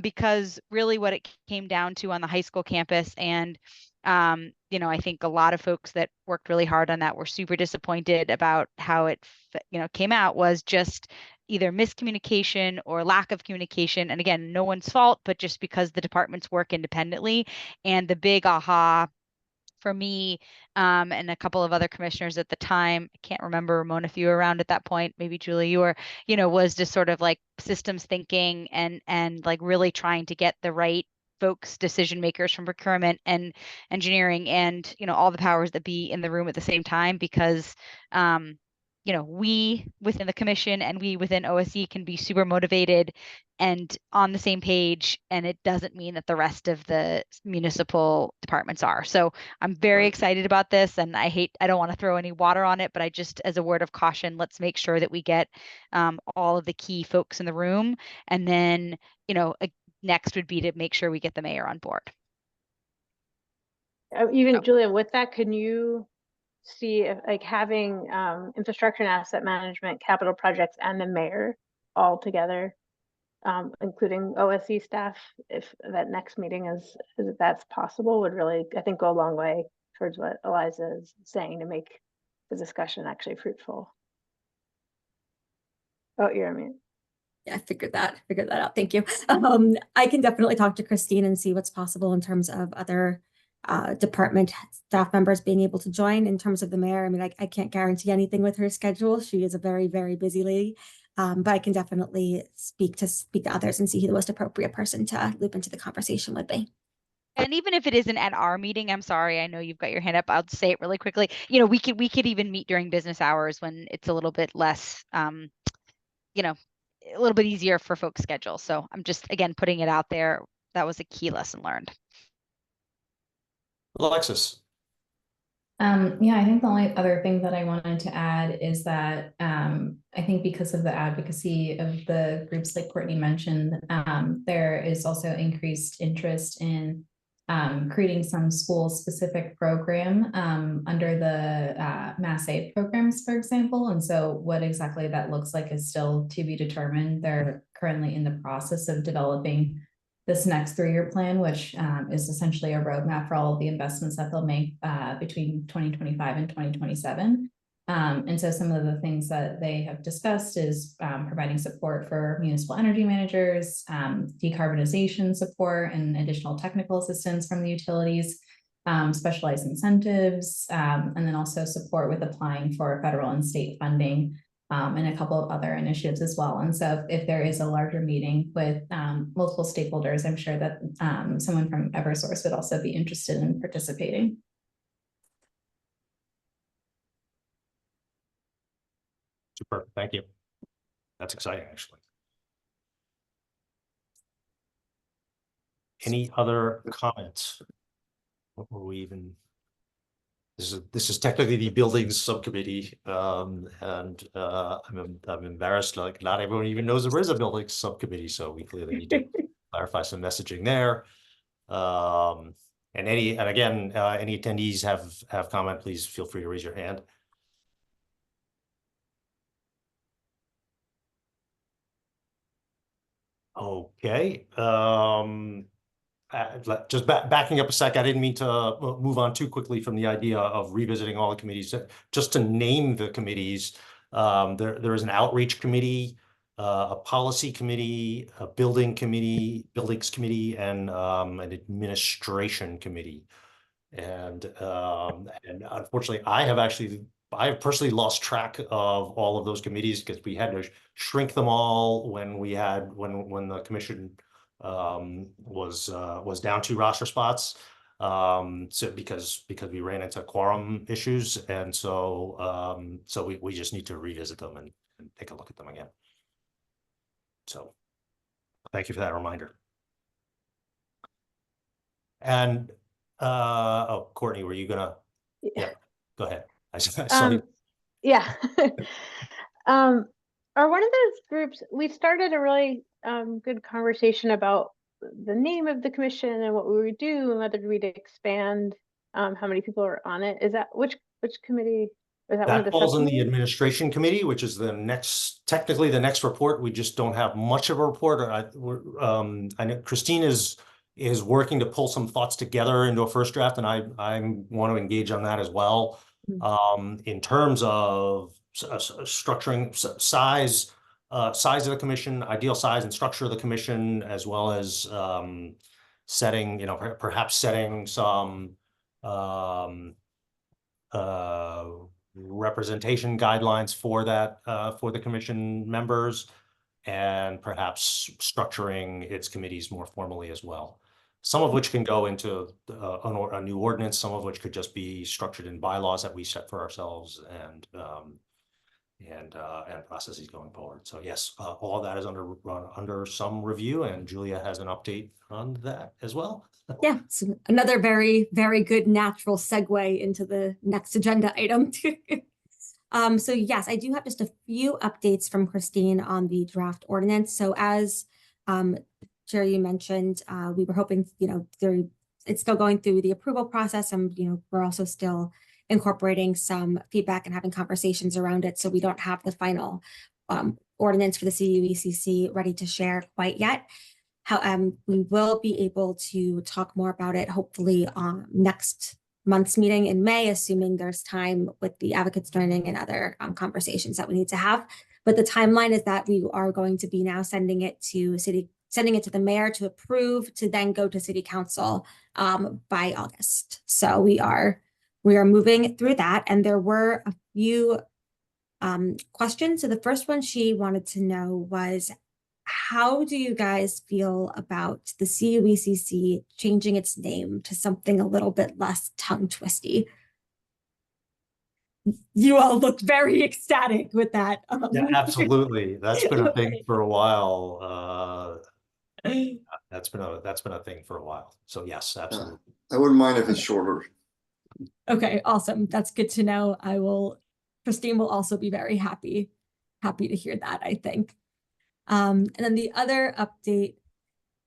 because really what it came down to on the high school campus, and you know, I think a lot of folks that worked really hard on that were super disappointed about how it, you know, came out, was just either miscommunication or lack of communication. And again, no one's fault, but just because the departments work independently. And the big aha for me, and a couple of other commissioners at the time, I can't remember, Ramona, if you were around at that point, maybe Julie, you were, you know, was just sort of like systems thinking and like really trying to get the right folks, decision makers from procurement and engineering and, you know, all the powers that be in the room at the same time, because you know, we within the commission and we within OSE can be super motivated and on the same page, and it doesn't mean that the rest of the municipal departments are. So I'm very excited about this, and I don't want to throw any water on it, but I just, as a word of caution, let's make sure that we get all of the key folks in the room. And then, you know, next would be to make sure we get the mayor on board. Even Julia, with that, can you see if like having infrastructure and asset management, capital projects, and the mayor all together, including OSE staff, if that next meeting is if that's possible, would really, I think, go a long way towards what Eliza is saying to make the discussion actually fruitful. Oh, you're on mute. Yeah, I figured that out. Thank you. I can definitely talk to Christine and see what's possible in terms of other department staff members being able to join. In terms of the mayor, I mean, I can't guarantee anything with her schedule. She is a very, very busy lady. But I can definitely speak to others and see who the most appropriate person to loop into the conversation would be. And even if it isn't at our meeting, I'm sorry, I know you've got your hand up. I'll say it really quickly. You know, we could even meet during business hours when it's a little bit less, you know, a little bit easier for folks' schedule. So I'm just, again, putting it out there. That was a key lesson learned. Alexis. Yeah, I think the only other thing that I wanted to add is that I think because of the advocacy of the groups like Courtney mentioned, there is also increased interest in creating some school-specific program under the Mass Aid programs, for example. And so what exactly that looks like is still to be determined. They're currently in the process of developing this next 3-year plan, which is essentially a roadmap for all of the investments that they'll make between 2025 and 2027. And so some of the things that they have discussed is providing support for municipal energy managers, decarbonization support, and additional technical assistance from the utilities. specialized incentives, and then also support with applying for federal and state funding, and a couple of other initiatives as well. And so if there is a larger meeting with multiple stakeholders, I'm sure that someone from Eversource would also be interested in participating. Super, thank you. That's exciting, actually. Any other comments? What were we even? This is technically the buildings subcommittee, and I'm embarrassed. Like, not everyone even knows there is a buildings subcommittee, so we clearly need to clarify some messaging there. And again, any attendees have comment, please feel free to raise your hand. Okay. Just backing up a sec, I didn't mean to move on too quickly from the idea of revisiting all the committees. Just to name the committees, there is an outreach committee, a policy committee, a buildings committee, and an administration committee. And unfortunately, I have personally lost track of all of those committees because we had to shrink them all when the commission was down 2 roster spots, so because we ran into quorum issues, and so we just need to revisit them and take a look at them again. So thank you for that reminder. And oh, Courtney, were you gonna? Yeah, go ahead. I saw you. Yeah. Are one of those groups, we started a really good conversation about the name of the commission and what we would do and whether we'd expand how many people are on it. Is that which committee? Is that one of the falls in the administration committee, which is technically the next report. We just don't have much of a report. I know Christine is working to pull some thoughts together into a first draft, and I want to engage on that as well. In terms of structuring, size of the commission, ideal size and structure of the commission, as well as setting, perhaps setting some representation guidelines for that, for the commission members, and perhaps structuring its committees more formally as well. Some of which can go into a new ordinance, some of which could just be structured in bylaws that we set for ourselves, and processes going forward. So yes, all of that is under some review, and Julia has an update on that as well. Yeah, so another very, very good natural segue into the next agenda item. So yes, I do have just a few updates from Christine on the draft ordinance. So as Jerry, you mentioned, we were hoping, it's still going through the approval process, and we're also still incorporating some feedback and having conversations around it. So we don't have the final ordinance for the CEUCC ready to share quite yet. We will be able to talk more about it hopefully on next month's meeting in May, assuming there's time with the advocates joining and other conversations that we need to have. But the timeline is that we are going to be now sending it to the mayor to approve, to then go to city council by August. So we are moving through that, and there were a few questions. So the first one she wanted to know was, how do you guys feel about the CEUCC changing its name to something a little bit less tongue twisty? You all looked very ecstatic with that. Yeah, absolutely. That's been a thing for a while. That's been a thing for a while. So yes, absolutely. I wouldn't mind if it's shorter. Okay, awesome. That's good to know. Christine will also be very happy to hear that, I think. And then the other update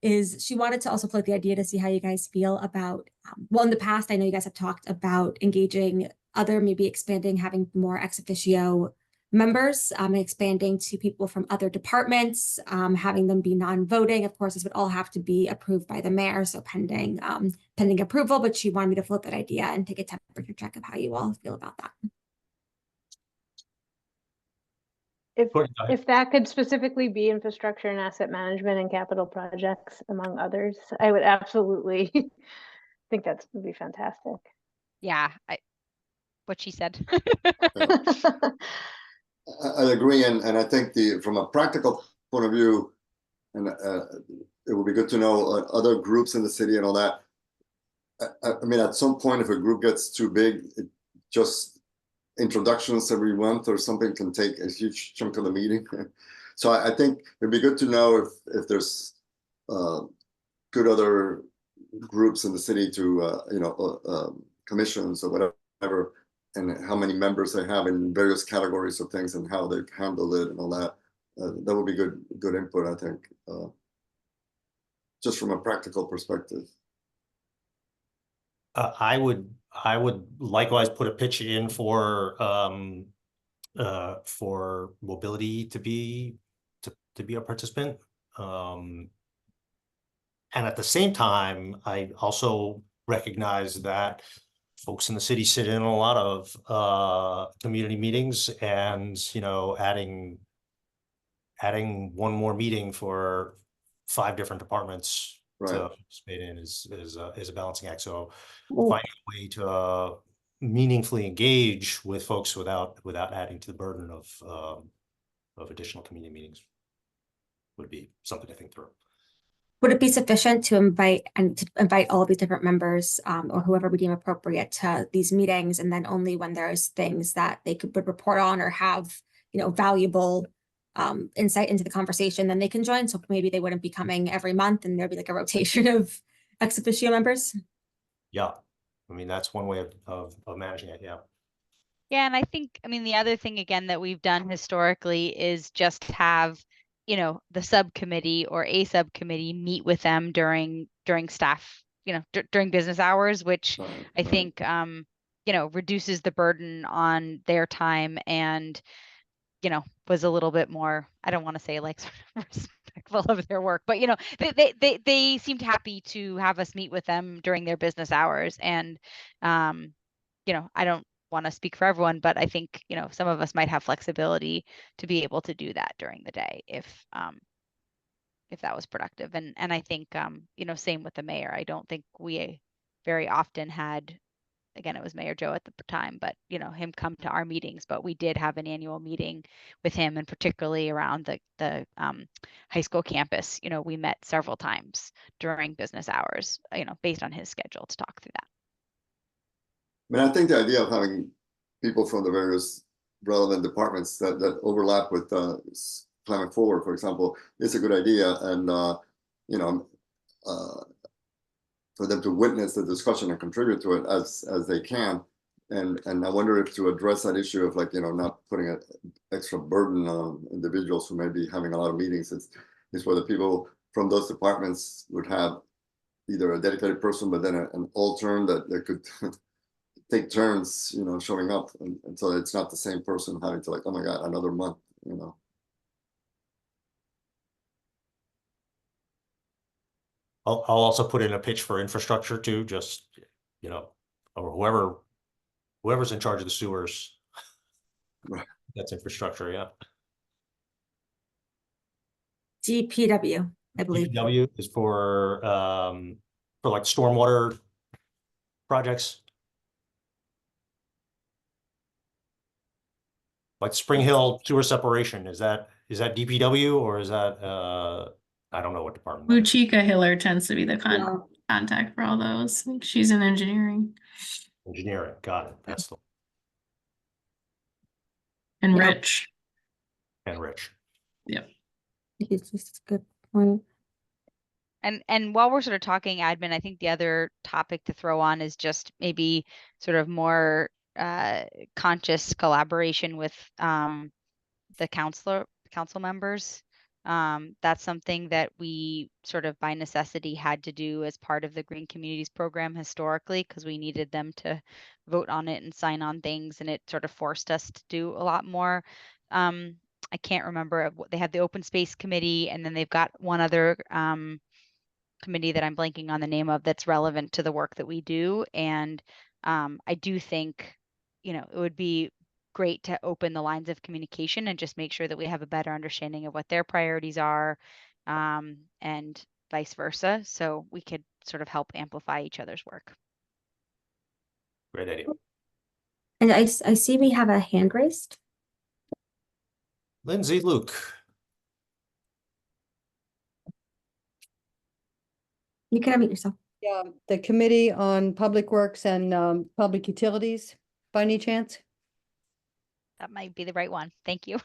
is she wanted to also float the idea to see how you guys feel about, well, in the past, I know you guys have talked about engaging maybe expanding, having more ex officio members, expanding to people from other departments, having them be non-voting. Of course, this would all have to be approved by the mayor, so pending approval, but she wanted me to float that idea and take a temperature check of how you all feel about that. If that could specifically be infrastructure and asset management and capital projects, among others, I would absolutely think that's would be fantastic. Yeah, what she said. I agree, and I think from a practical point of view, and it would be good to know other groups in the city and all that. I mean, at some point, if a group gets too big, just introductions every month or something can take a huge chunk of the meeting. So I think it'd be good to know if there's good other groups in the city to commissions or whatever, and how many members they have in various categories of things and how they handle it and all that. That would be good input, I think, just from a practical perspective. I would likewise put a pitch in for mobility to be a participant. And at the same time, I also recognize that folks in the city sit in a lot of community meetings, and adding one more meeting for 5 different departments to participate in is a balancing act. So finding a way to meaningfully engage with folks without adding to the burden of additional community meetings would be something to think through. Would it be sufficient to invite all of these different members or whoever we deem appropriate to these meetings, and then only when there's things that they would report on or have valuable insight into the conversation, then they can join? So maybe they wouldn't be coming every month, and there'd be like a rotation of ex officio members. Yeah, I mean, that's one way of managing it. Yeah. Yeah, and I think, I mean, the other thing again that we've done historically is just have the subcommittee or a subcommittee meet with them during staff, during business hours, which I think reduces the burden on their time, and was a little bit more, I don't want to say like sort of respectful of their work, but they seemed happy to have us meet with them during their business hours. And I don't want to speak for everyone, but I think some of us might have flexibility to be able to do that during the day if that was productive. And I think same with the mayor. I don't think we very often had, again, it was Mayor Joe at the time, but him come to our meetings. But we did have an annual meeting with him, and particularly around the high school campus. We met several times during business hours, based on his schedule, to talk through that. I mean, I think the idea of having people from the various relevant departments that overlap with Climate Forward, for example, is a good idea, and for them to witness the discussion and contribute to it as they can. And I wonder if to address that issue of not putting an extra burden on individuals who may be having a lot of meetings, is whether people from those departments would have either a dedicated person, but then an alternate that could take turns, showing up, and so it's not the same person having to oh my God, another month, I'll also put in a pitch for infrastructure too, just, or whoever's in charge of the sewers. Right. That's infrastructure, yeah. DPW, I believe. DPW is for like stormwater projects. Like Spring Hill sewer separation, is that DPW, or is that I don't know what department. CEUCC Hiller tends to be the contact for all those. She's in engineering. Engineering, got it. That's the. And Rich. And Rich. Yep. It's just a good point. And while we're sort of talking admin, I think the other topic to throw on is just maybe sort of more conscious collaboration with the council members. That's something that we sort of by necessity had to do as part of the Green Communities program historically, because we needed them to vote on it and sign on things, and it sort of forced us to do a lot more. I can't remember, they had the open space committee, and then they've got one other committee that I'm blanking on the name of that's relevant to the work that we do. And I do think, it would be great to open the lines of communication and just make sure that we have a better understanding of what their priorities are. And vice versa. So we could sort of help amplify each other's work. Great idea. And I see we have a hand raised. Lindsay, Luke. You can unmute yourself. Yeah, the Committee on Public Works and Public Utilities, by any chance? That might be the right one. Thank you.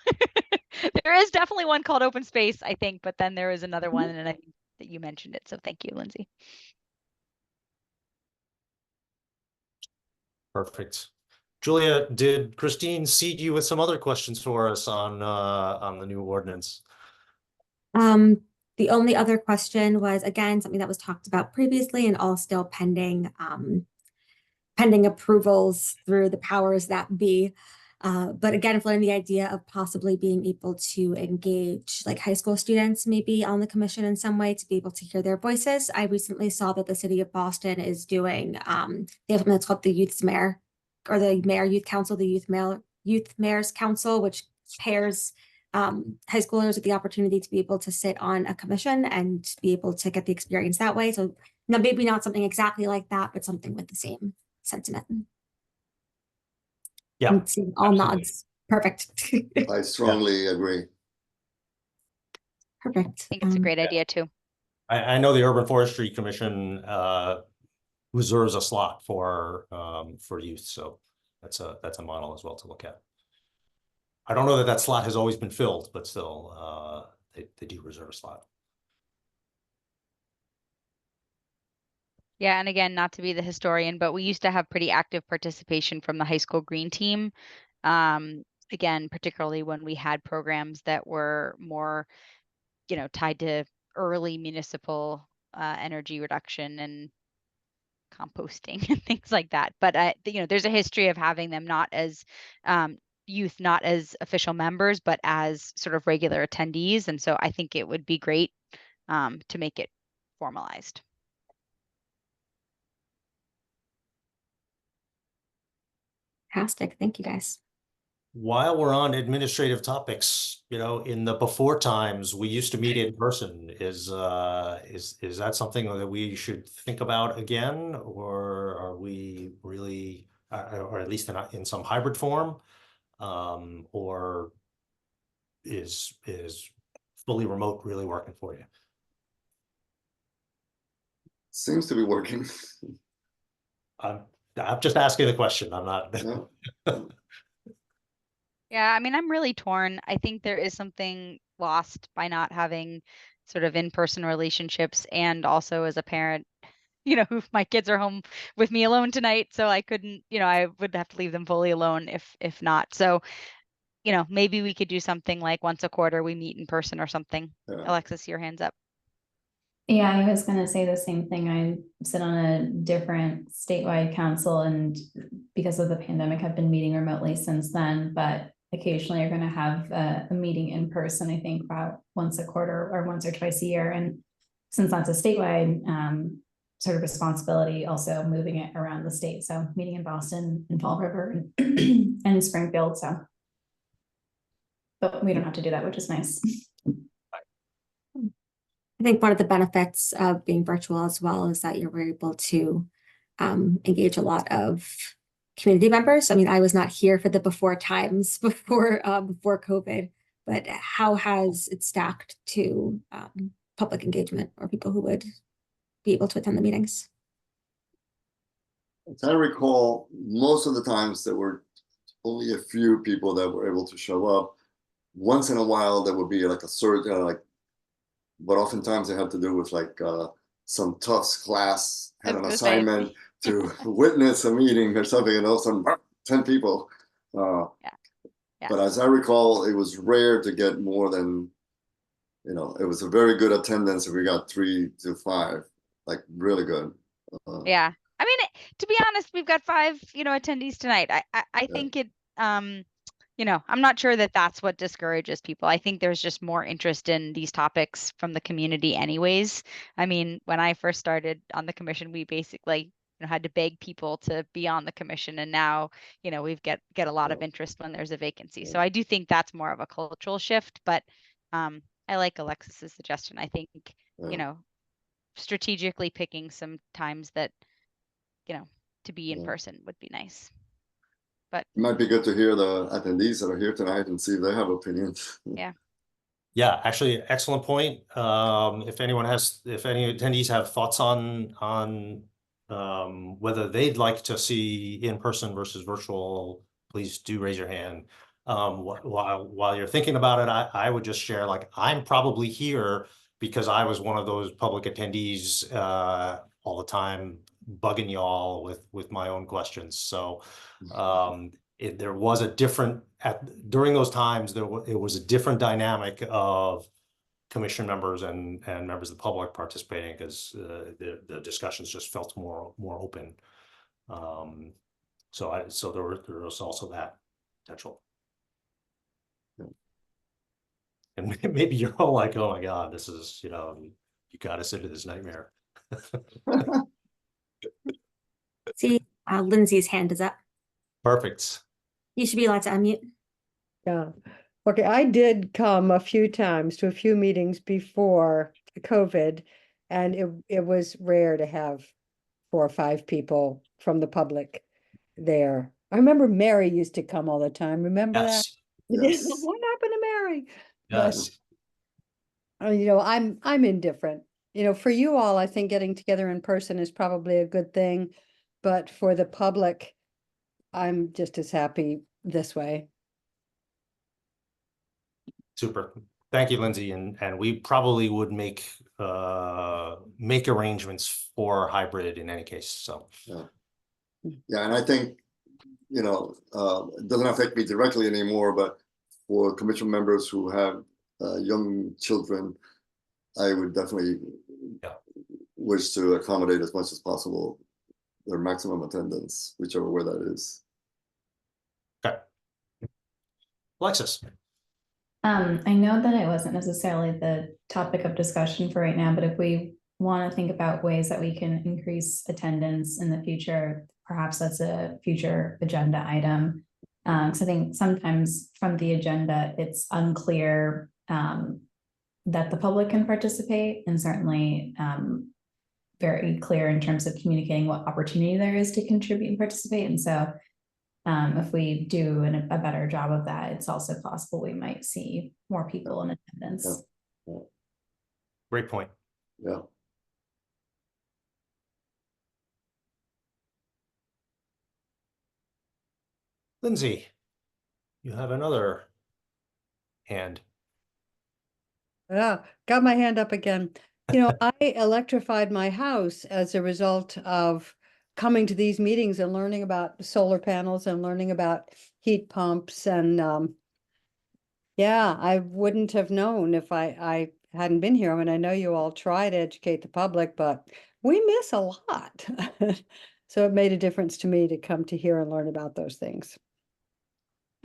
There is definitely one called Open Space, I think, but then there is another one, and I think that you mentioned it. So thank you, Lindsay. Perfect. Julia, did Christine seed you with some other questions for us on the new ordinance? The only other question was, again, something that was talked about previously and all still pending, pending approvals through the powers that be. But again, floating the idea of possibly being able to engage like high school students maybe on the commission in some way to be able to hear their voices. I recently saw that the city of Boston is doing, they have something that's called the Youth's Mayor, or the Mayor Youth Council, the Youth Mayors Council, which pairs high schoolers with the opportunity to be able to sit on a commission and be able to get the experience that way. So now maybe not something exactly like that, but something with the same sentiment. Yeah, I'm seeing all nods. Perfect. I strongly agree. Perfect. I think it's a great idea too. I know the Urban Forestry Commission reserves a slot for youth, so that's a model as well to look at. I don't know that that slot has always been filled, but still, they do reserve a slot. Yeah, and again, not to be the historian, but we used to have pretty active participation from the high school green team. Again, particularly when we had programs that were more, tied to early municipal energy reduction and composting and things like that. But there's a history of having them not as youth, not as official members, but as sort of regular attendees. And so I think it would be great to make it formalized. Fantastic. Thank you, guys. While we're on administrative topics, in the before times, we used to meet in person. Is that something that we should think about again, or are we really, or at least in some hybrid form, or is fully remote really working for you? Seems to be working. I'm just asking the question. I'm not. Yeah. Yeah, I mean, I'm really torn. I think there is something lost by not having sort of in-person relationships, and also as a parent, who my kids are home with me alone tonight, so I couldn't, I would have to leave them fully alone if not. So, maybe we could do something like once a quarter we meet in person or something. Yeah. Alexis, your hands up. Yeah, I was going to say the same thing. I sit on a different statewide council, and because of the pandemic, I've been meeting remotely since then, but occasionally you're going to have a meeting in person, I think about once a quarter or once or twice a year. And since that's a statewide sort of responsibility, also moving it around the state. So meeting in Boston and Fall River and Springfield. So, but we don't have to do that, which is nice. I think one of the benefits of being virtual as well is that you're able to engage a lot of community members. I mean, I was not here for the before times before COVID, but how has it stacked to public engagement or people who would be able to attend the meetings? As I recall, most of the times there were only a few people that were able to show up. Once in a while, there would be like a surge, but oftentimes it had to do with like some Tufts class had an assignment to witness a meeting or something, some 10 people. Yeah. But as I recall, it was rare to get more than, it was a very good attendance if we got 3 to 5, like really good. Yeah. I mean, to be honest, we've got 5, attendees tonight. I think it, I'm not sure that that's what discourages people. I think there's just more interest in these topics from the community anyways. I mean, when I first started on the commission, we basically had to beg people to be on the commission, and now we've get a lot of interest when there's a vacancy. So I do think that's more of a cultural shift, but I like Alexis's suggestion. I think strategically picking some times that, to be in Yeah. person would be nice. But It might be good to hear the attendees that are here tonight and see if they have opinions. Yeah, actually, excellent point. If any attendees have thoughts on whether they'd like to see in person versus virtual, please do raise your hand. While you're thinking about it, I would just share, like, I'm probably here because I was one of those public attendees all the time, bugging y'all with my own questions. So there was a different during those times it was a different dynamic of commission members and members of the public participating, because the discussions just felt more open. So there was also that potential. Yeah. And maybe you're all like, oh my God, this is, you got us into this nightmare. See, Lindsay's hand is up. Perfect. You should be allowed to unmute. Yeah. Okay, I did come a few times to a few meetings before COVID, and it was rare to have 4 or 5 people from the public there. I remember Mary used to come all the time. Remember that? Yes. Yes. What happened to Mary? Yes. I'm indifferent. For you all, I think getting together in person is probably a good thing, but for the public, I'm just as happy this way. Super. Thank you, Lindsay. And we probably would make arrangements for hybrid in any case. So Yeah, and I think, it doesn't affect me directly anymore, but for commission members who have young children, I would definitely wish to accommodate as much as possible their maximum attendance, whichever way that is. okay. Alexis. I know that it wasn't necessarily the topic of discussion for right now, but if we want to think about ways that we can increase attendance in the future, perhaps that's a future agenda item. So I think sometimes from the agenda, it's unclear that the public can participate, and certainly very clear in terms of communicating what opportunity there is to contribute and participate. And so if we do a better job of that, it's also possible we might see more people in attendance. Yeah. Great point. Yeah. Lindsay, you have another hand. Yeah, got my hand up again. I electrified my house as a result of coming to these meetings and learning about solar panels and learning about heat pumps. And yeah, I wouldn't have known if I hadn't been here. I mean, I know you all try to educate the public, but we miss a lot. So it made a difference to me to come to here and learn about those things.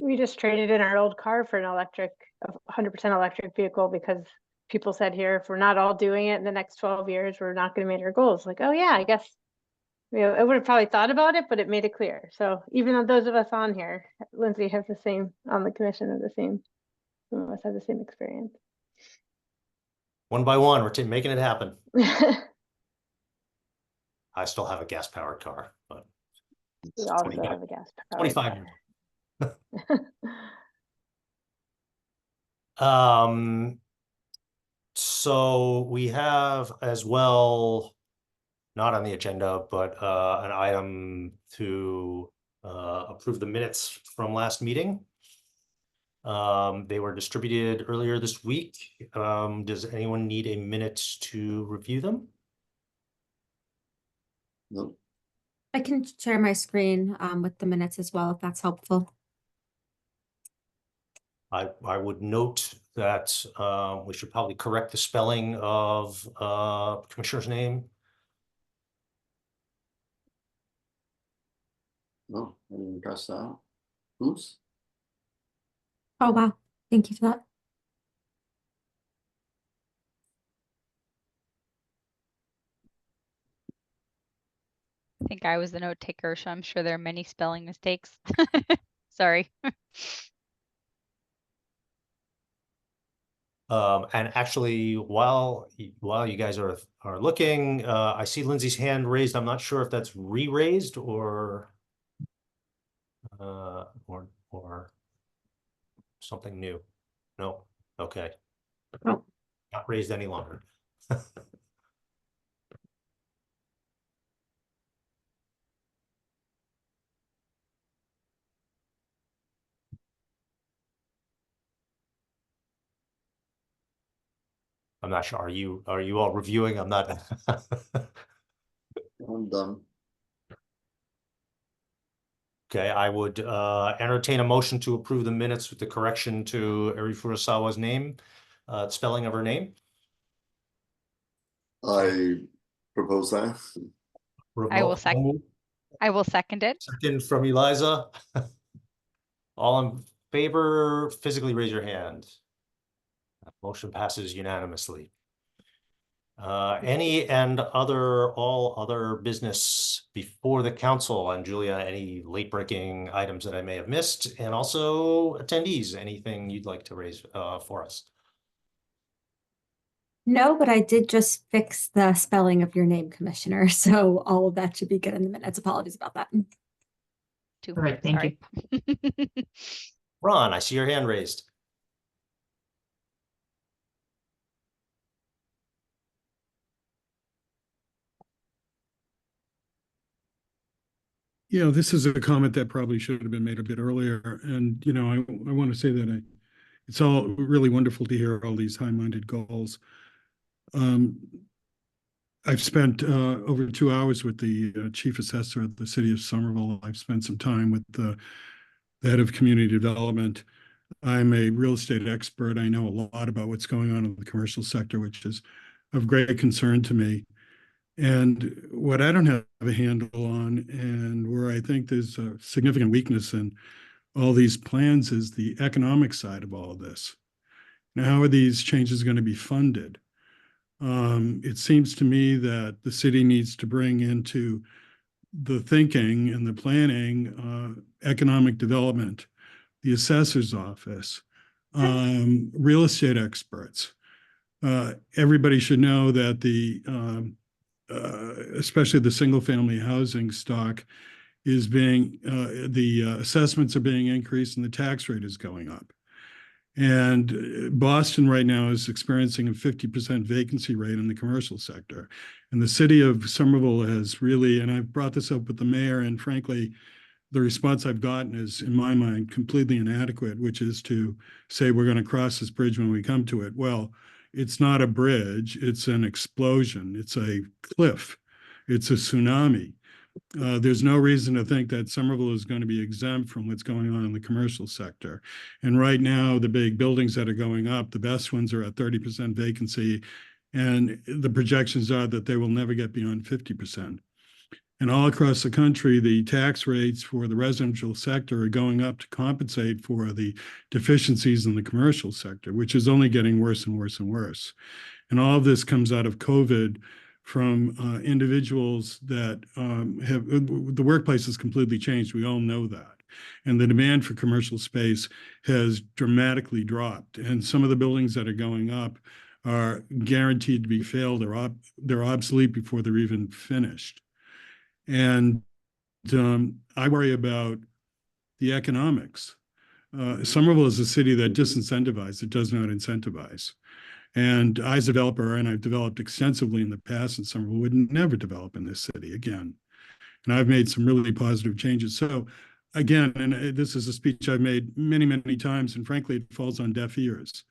We just traded in our old car for an 100% electric vehicle, because people said here, if we're not all doing it in the next 12 years, we're not going to meet our goals. Like, oh yeah, I guess, I would have probably thought about it, but it made it clear. So even though those of us on here, Lindsay has the same on the commission, some of us have the same experience. One by one, we're making it happen. I still have a gas powered car, but We also have a gas powered 25 car. So we have as well, not on the agenda, but an item to approve the minutes from last meeting. They were distributed earlier this week. Does anyone need a minute to review them? No. I can share my screen with the minutes as well, if that's helpful. I would note that we should probably correct the spelling of Commissioner's name. No, I didn't catch that. Who's? Oh, wow. Thank you for that. I think I was the note taker, so I'm sure there are many spelling mistakes. Sorry. And actually, while you guys are looking, I see Lindsay's hand raised. I'm not sure if that's re-raised or something new. No, okay. Oh. Not raised any longer. I'm not sure. Are you all reviewing? I'm not. I'm done. Okay, I would entertain a motion to approve the minutes with the correction to Eri Furusawa's name, spelling of her name. I propose that. I will second it. Second from Eliza. All in favor, physically raise your hand. Motion passes unanimously. Any and all other business before the council, and Julia, any late breaking items that I may have missed, and also attendees, anything you'd like to raise for us? No, but I did just fix the spelling of your name, Commissioner. So all of that should be good in the minutes. Apologies about that. All right, thank you. Ron, I see your hand raised. Yeah, this is a comment that probably should have been made a bit earlier. And, I want to say that it's all really wonderful to hear all these high-minded goals. I've spent over 2 hours with the chief assessor of the city of Somerville. I've spent some time with the head of community development. I'm a real estate expert. I know a lot about what's going on in the commercial sector, which is of great concern to me. And what I don't have a handle on, and where I think there's a significant weakness in all these plans, is the economic side of all of this. Now, how are these changes going to be funded? It seems to me that the city needs to bring into the thinking and the planning, economic development, the assessor's office, real estate experts. Everybody should know that especially the single family housing stock is being, the assessments are being increased and the tax rate is going up. And Boston right now is experiencing a 50% vacancy rate in the commercial sector. And the city of Somerville has really, and I've brought this up with the mayor, and frankly, the response I've gotten is, in my mind, completely inadequate, which is to say we're going to cross this bridge when we come to it. Well, it's not a bridge, it's an explosion, it's a cliff, it's a tsunami. There's no reason to think that Somerville is going to be exempt from what's going on in the commercial sector. And right now, the big buildings that are going up, the best ones are at 30% vacancy, and the projections are that they will never get beyond 50%. And all across the country, the tax rates for the residential sector are going up to compensate for the deficiencies in the commercial sector, which is only getting worse and worse and worse. And all of this comes out of COVID, from individuals that the workplace has completely changed. We all know that. And the demand for commercial space has dramatically dropped. And some of the buildings that are going up are guaranteed to be failed. They're obsolete before they're even finished. And I worry about the economics. Somerville is a city that disincentivizes, it does not incentivize. And I, as a developer, and I've developed extensively in the past in Somerville, would never develop in this city again. And I've made some really positive changes. So again, and this is a speech I've made many, many times, and frankly, it falls on deaf ears.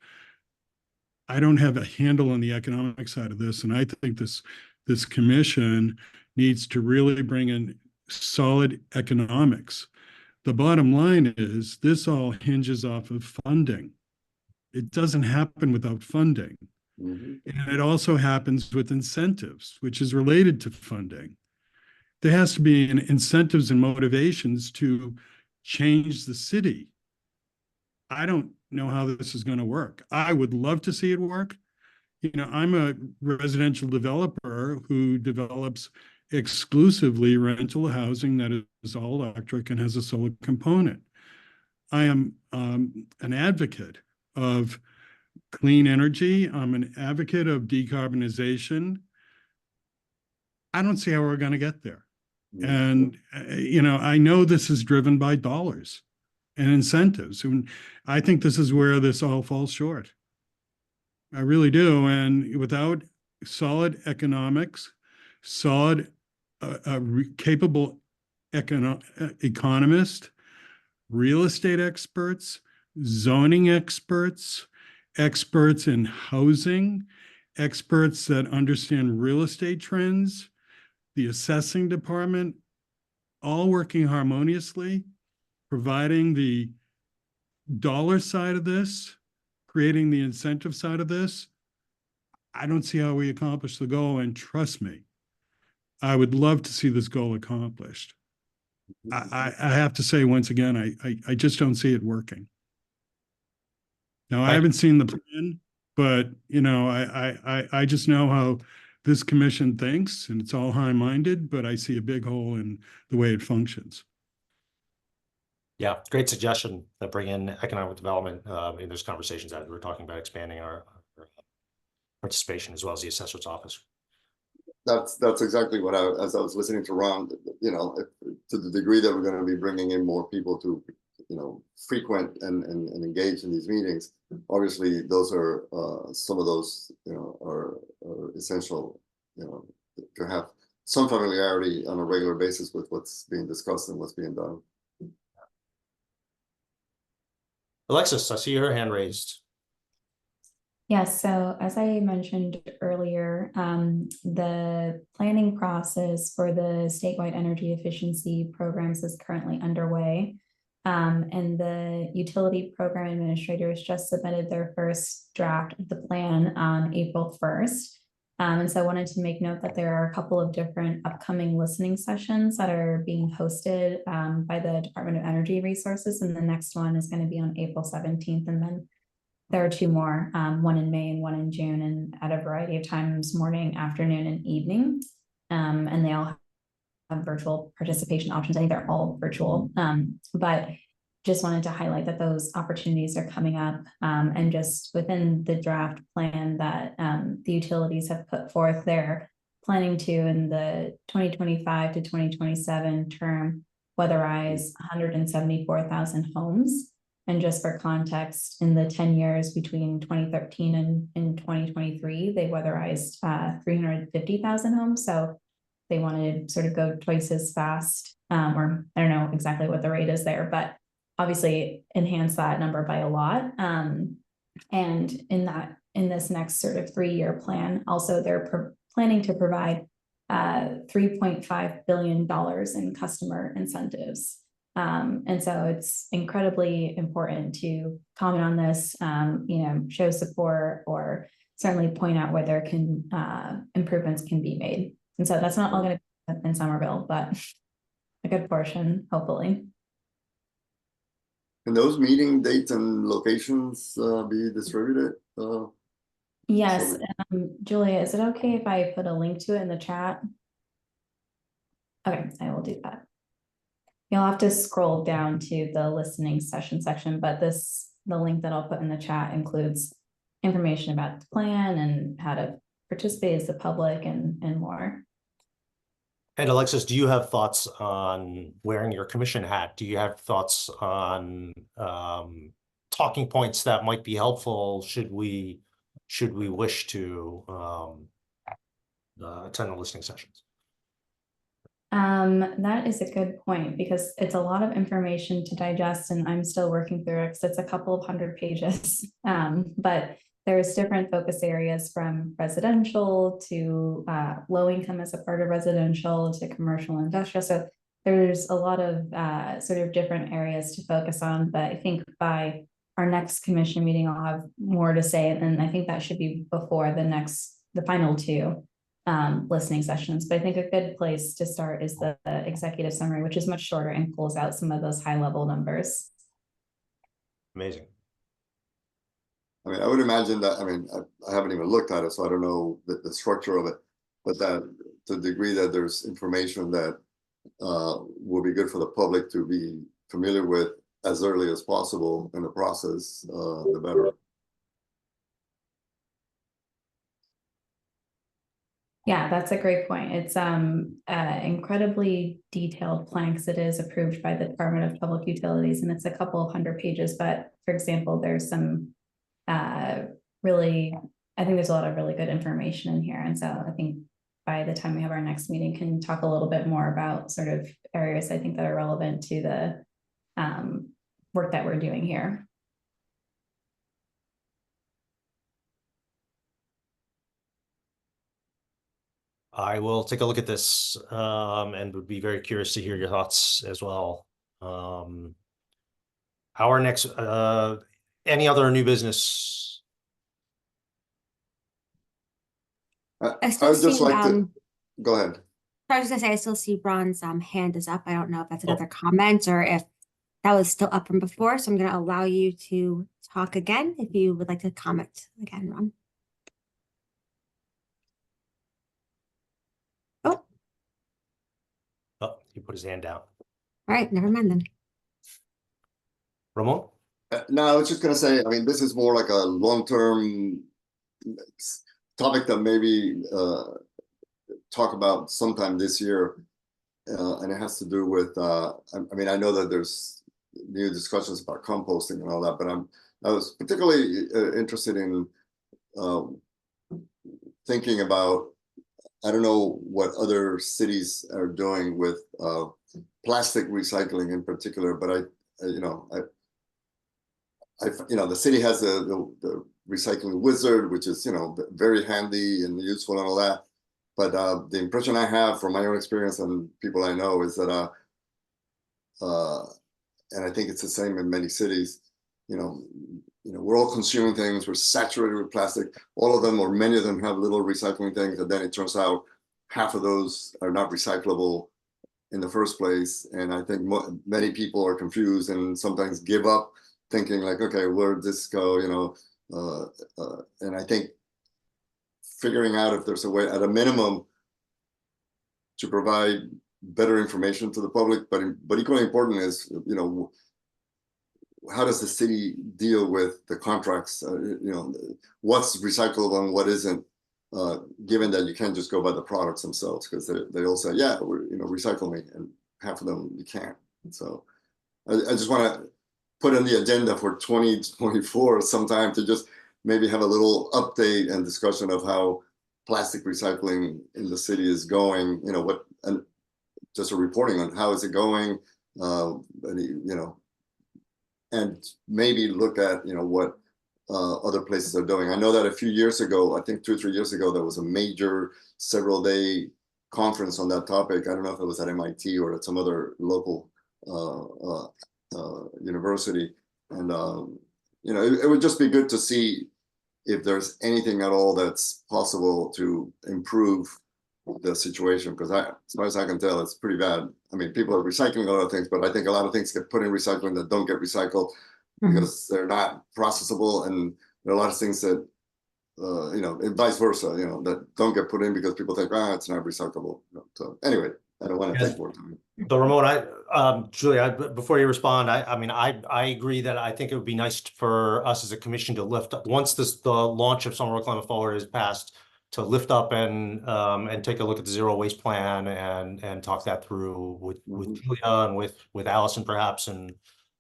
I don't have a handle on the economic side of this, and I think this commission needs to really bring in solid economics. The bottom line is this all hinges off of funding. It doesn't happen without funding. Mm-hmm. And it also happens with incentives, which is related to funding. There has to be incentives and motivations to change the city. I don't know how this is going to work. I would love to see it work. I'm a residential developer who develops exclusively rental housing that is all electric and has a solar component. I am an advocate of clean energy. I'm an advocate of decarbonization. I don't see how we're going to get there. And, I know this is driven by dollars and incentives. And I think this is where this all falls short. I really do. And without solid economics, solid, capable economist, real estate experts, zoning experts, experts in housing, experts that understand real estate trends, the assessing department, all working harmoniously, providing the dollar side of this, creating the incentive side of this. I don't see how we accomplish the goal. And trust me, I would love to see this goal accomplished. I have to say, once again, I just don't see it working. Now, I haven't seen the plan, but I just know how this commission thinks, and it's all high-minded, but I see a big hole in the way it functions. Yeah, great suggestion to bring in economic development in those conversations as we're talking about expanding our participation, as well as the assessor's office. That's exactly what as I was listening to Ron, to the degree that we're going to be bringing in more people to, frequent and engage in these meetings. Obviously, those are some of those, are essential, to have some familiarity on a regular basis with what's being discussed and what's being done. Alexis, I see your hand raised. Yes, so as I mentioned earlier, the planning process for the statewide energy efficiency programs is currently underway. And the utility program administrators just submitted their first draft of the plan on April 1st. And so I wanted to make note that there are a couple of different upcoming listening sessions that are being hosted by the Department of Energy Resources. And the next one is going to be on April 17th. And then there are two more, one in May and one in June, and at a variety of times, morning, afternoon, and evening. And they all have virtual participation options. I think they're all virtual, but just wanted to highlight that those opportunities are coming up, and just within the draft plan that the utilities have put forth, they're planning to, in the 2025 to 2027 term, weatherize 174,000 homes. And just for context, in the 10 years between 2013 and 2023, they weatherized 350,000 homes. So they wanted to sort of go twice as fast, or I don't know exactly what the rate is there, but obviously enhance that number by a lot. And in this next sort of 3-year plan, also they're planning to provide $3.5 billion in customer incentives. And so it's incredibly important to comment on this, show support, or certainly point out where there can improvements can be made. And so that's not all going to be in Somerville, but a good portion, hopefully. Can those meeting dates and locations be distributed? Yes, Julia, is it okay if I put a link to it in the chat? Okay, I will do that. You'll have to scroll down to the listening session section, but the link that I'll put in the chat includes information about the plan and how to participate as the public and more. And Alexis, do you have thoughts on wearing your commission hat? Do you have thoughts on talking points that might be helpful should we wish to attend the listening sessions? That is a good point, because it's a lot of information to digest, and I'm still working through it because it's a couple of 100 pages. But there's different focus areas, from residential to low income as a part of residential to commercial and industrial. So there's a lot of sort of different areas to focus on. But I think by our next commission meeting, I'll have more to say. And I think that should be before the final two listening sessions. But I think a good place to start is the executive summary, which is much shorter and pulls out some of those high level numbers. Amazing. I mean, I would imagine that, I haven't even looked at it, so I don't know the structure of it, but that to the degree that there's information that will be good for the public to be familiar with as early as possible in the process, the better. Yeah, that's a great point. It's incredibly detailed plan because it is approved by the Department of Public Utilities, and it's a couple of 100 pages. But for example, there's some really, I think there's a lot of really good information in here. And so I think by the time we have our next meeting, can talk a little bit more about sort of areas I think that are relevant to the work that we're doing here. I will take a look at this and would be very curious to hear your thoughts as well. Our next, any other new business? I I would still just see, like to, go ahead. I was gonna say, I still see Ron's hand is up. I don't know if that's another comment or if that was still up from before. So I'm gonna allow you to talk again if you would like to comment again, Ron. Oh, Oh, he put his hand down. all right, never mind then. Ramon? No, I was just gonna say, I mean, this is more like a long-term topic that maybe talk about sometime this year. And it has to do with, I mean, I know that there's new discussions about composting and all that, but I was particularly interested in thinking about, I don't know what other cities are doing with plastic recycling in particular, but you know, the city has the recycling wizard, which is, you know, very handy and useful and all that. But the impression I have from my own experience and people I know is that, and I think it's the same in many cities, you know, we're all consuming things, we're saturated with plastic. All of them or many of them have little recycling things, and then it turns out half of those are not recyclable in the first place. And I think many people are confused and sometimes give up thinking like, okay, where'd this go, you know? And I think figuring out if there's a way at a minimum to provide better information to the public, but equally important is, you know, how does the city deal with the contracts, you know, what's recyclable and what isn't, given that you can't just go by the products themselves, because they all say, yeah, you know, recycle me, and half of them you can't. And so I just want to put on the agenda for 2024 sometime to just maybe have a little update and discussion of how plastic recycling in the city is going, you know, and just a reporting on how is it going, and, you know, and maybe look at, you know, what other places are doing. I know that a few years ago, I think 2 or 3 years ago, there was a major several-day conference on that topic. I don't know if it was at MIT or at some other local university. And, you know, it would just be good to see if there's anything at all that's possible to improve the situation, because as far as I can tell, it's pretty bad. I mean, people are recycling a lot of things, but I think a lot of things get put in recycling that don't get recycled because they're not processable, and there are a lot of things that, you know, and vice versa, you know, that don't get put in because people think, it's not recyclable. So anyway, I don't want to take more time. The Ramon, Julia, before you respond, I mean, I agree that I think it would be nice for us as a commission to lift up, once the launch of Somerville Climate Forward is passed, to lift up and take a look at the zero waste plan and talk that through with Julia and with Allison perhaps, and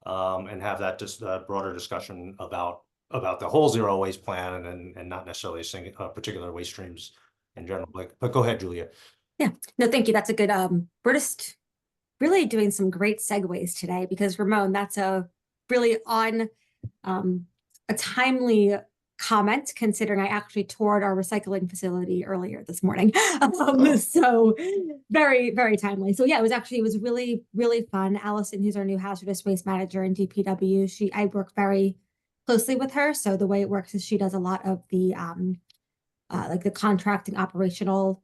have that just broader discussion about the whole zero waste plan and not necessarily particular waste streams in general. But go ahead, Julia. Yeah, no, thank you. That's a good, we're just really doing some great segues today, because Ramon, that's a really on a timely comment, considering I actually toured our recycling facility earlier this morning. So very, very timely. So yeah, it was really, really fun. Allison, who's our new hazardous waste manager in DPW, I work very closely with her. So the way it works is she does a lot of the like the contracting operational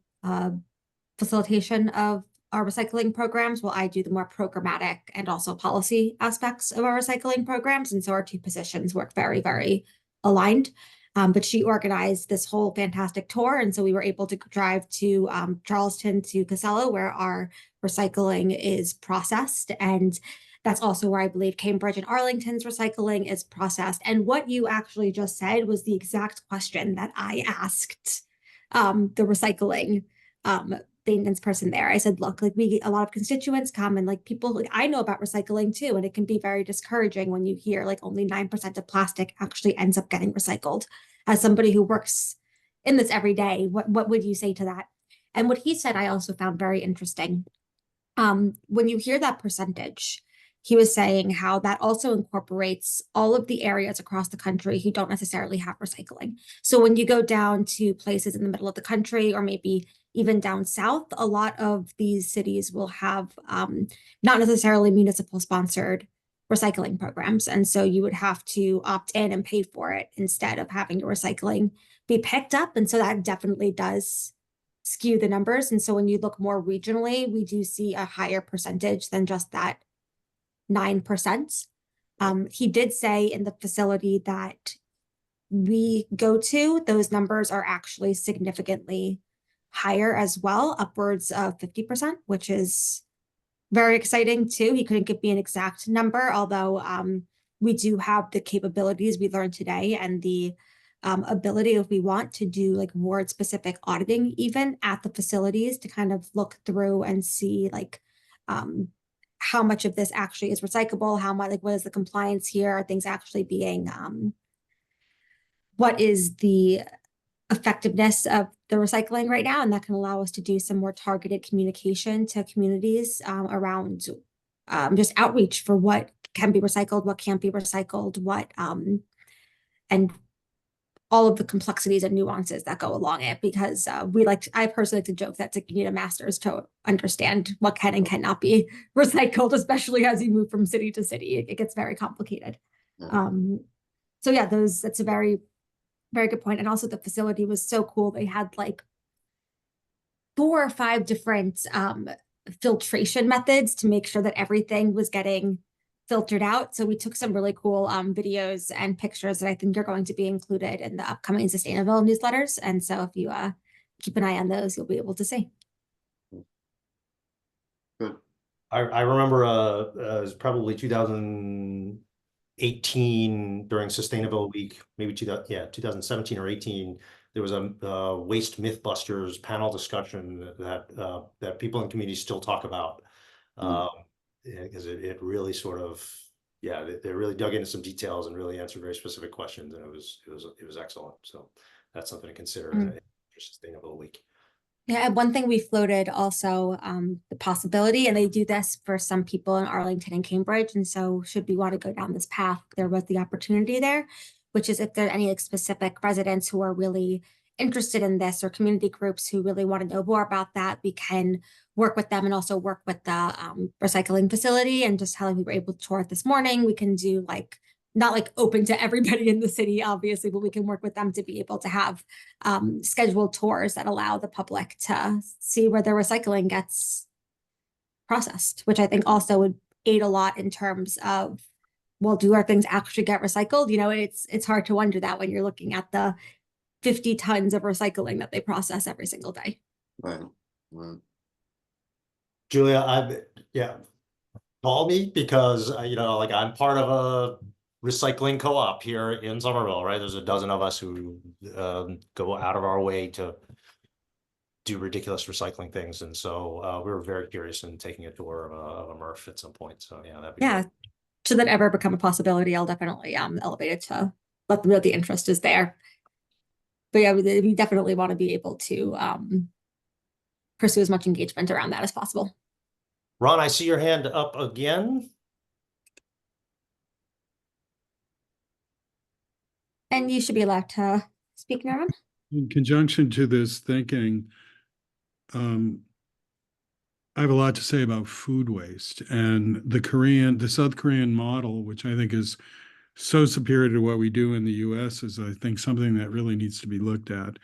facilitation of our recycling programs, while I do the more programmatic and also policy aspects of our recycling programs. And so our two positions work very, very aligned. But she organized this whole fantastic tour. And so we were able to drive to Charleston to Casella, where our recycling is processed. And that's also where I believe Cambridge and Arlington's recycling is processed. And what you actually just said was the exact question that I asked the recycling maintenance person there. I said, look, like we get a lot of constituents come and like people, like I know about recycling too, and it can be very discouraging when you hear like only 9% of plastic actually ends up getting recycled. As somebody who works in this every day, what would you say to that? And what he said, I also found very interesting. When you hear that percentage, he was saying how that also incorporates all of the areas across the country who don't necessarily have recycling. So when you go down to places in the middle of the country, or maybe even down south, a lot of these cities will have not necessarily municipal sponsored recycling programs. And so you would have to opt in and pay for it instead of having your recycling be picked up. And so that definitely does skew the numbers. And so when you look more regionally, we do see a higher percentage than just that 9%. He did say in the facility that we go to, those numbers are actually significantly higher as well, upwards of 50%, which is very exciting too. He couldn't give me an exact number, although we do have the capabilities we learned today and the ability, if we want, to do like ward specific auditing even at the facilities to kind of look through and see like how much of this actually is recyclable, how much, like what is the compliance here, are things actually being what is the effectiveness of the recycling right now, and that can allow us to do some more targeted communication to communities around just outreach for what can be recycled, what can't be recycled, what and all of the complexities and nuances that go along it, because I personally like to joke that you need a master's to understand what can and cannot be recycled, especially as you move from city to city. It gets very complicated. So yeah, that's a very, very good point. And also the facility was so cool. They had like 4 or 5 different filtration methods to make sure that everything was getting filtered out. So we took some really cool videos and pictures that I think are going to be included in the upcoming sustainable newsletters. And so if you keep an eye on those, you'll be able to see. Good. I remember it was probably 2018 during Sustainable Week, maybe 2017 or 18. There was a Waste Mythbusters panel discussion that people in communities still talk about. Because it really sort of, they really dug into some details and really answered very specific questions, and it was excellent. So that's something to consider in Sustainable Week. Yeah, and one thing we floated also the possibility, and they do this for some people in Arlington and Cambridge, and so should we want to go down this path, there was the opportunity there, which is if there are any like specific residents who are really interested in this, or community groups who really want to know more about that, we can work with them and also work with the recycling facility. And just how we were able to tour it this morning, we can do like, not like open to everybody in the city, obviously, but we can work with them to be able to have scheduled tours that allow the public to see where their recycling gets processed, which I think also would aid a lot in terms of, well, do our things actually get recycled? You know, it's hard to wonder that when you're looking at the 50 tons of recycling that they process every single day. Right. Julia, call me, because like I'm part of a recycling co-op here in Somerville, right? There's a dozen of us who go out of our way to do ridiculous recycling things, and so we were very curious in taking a tour of a MRF at some point. So yeah, that'd be great. Should that ever become a possibility, I'll definitely elevate it to let them know the interest is there. But yeah, we definitely want to be able to pursue as much engagement around that as possible. Ron, I see your hand up again. And you should be allowed to speak now. In conjunction to this thinking, I have a lot to say about food waste and the South Korean model, which I think is so superior to what we do in the US, is I think something that really needs to be looked at.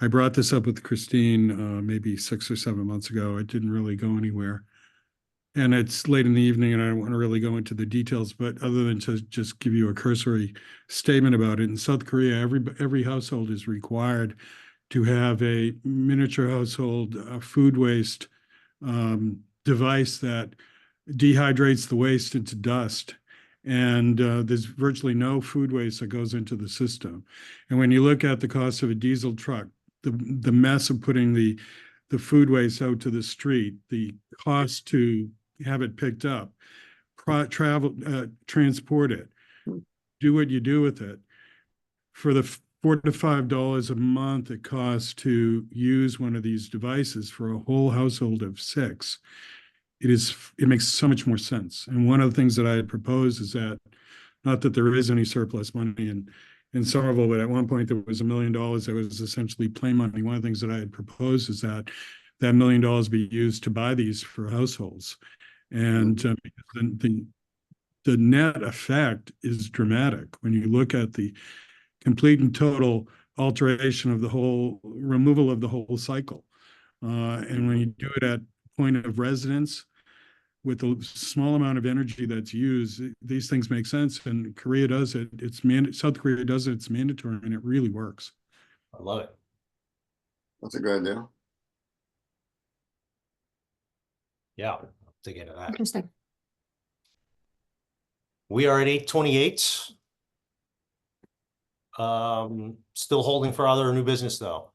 I brought this up with Christine maybe 6 or 7 months ago. It didn't really go anywhere. And it's late in the evening and I don't want to really go into the details, but other than to just give you a cursory statement about it, in South Korea, every household is required to have a miniature household food waste device that dehydrates the waste into dust. And there's virtually no food waste that goes into the system. And when you look at the cost of a diesel truck the mess of putting the food waste out to the street, the cost to have it picked up, transport it, do what you do with it. For the $4 to $5 a month it costs to use one of these devices for a whole household of 6, it makes so much more sense. And one of the things that I had proposed is that, not that there is any surplus money in Somerville, but at one point there was $1 million that was essentially play money. One of the things that I had proposed is that $1 million be used to buy these for households. And the net effect is dramatic when you look at the complete and total alteration of the whole removal of the whole cycle. And when you do it at point of residence with the small amount of energy that's used, these things make sense. And Korea does it. South Korea does it. It's mandatory, and it really works. I love it. That's a good idea. Yeah, I'll dig into that. Interesting. We are at 8:28. Still holding for other new business though.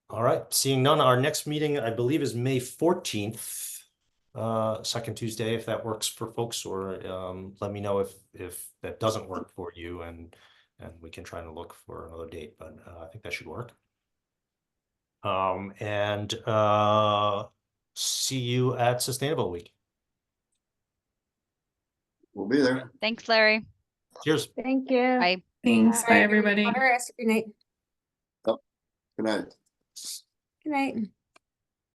All right, seeing none, our next meeting, I believe, is May 14th, second Tuesday, if that works for folks, or let me know if that doesn't work for you, and we can try to look for another date, but I think that should work. And see you at Sustainable Week. We'll be there. Thanks, Larry. Cheers. Thank you. Bye. Thanks. Bye. Bye, everybody. Good night. Good night. Good night.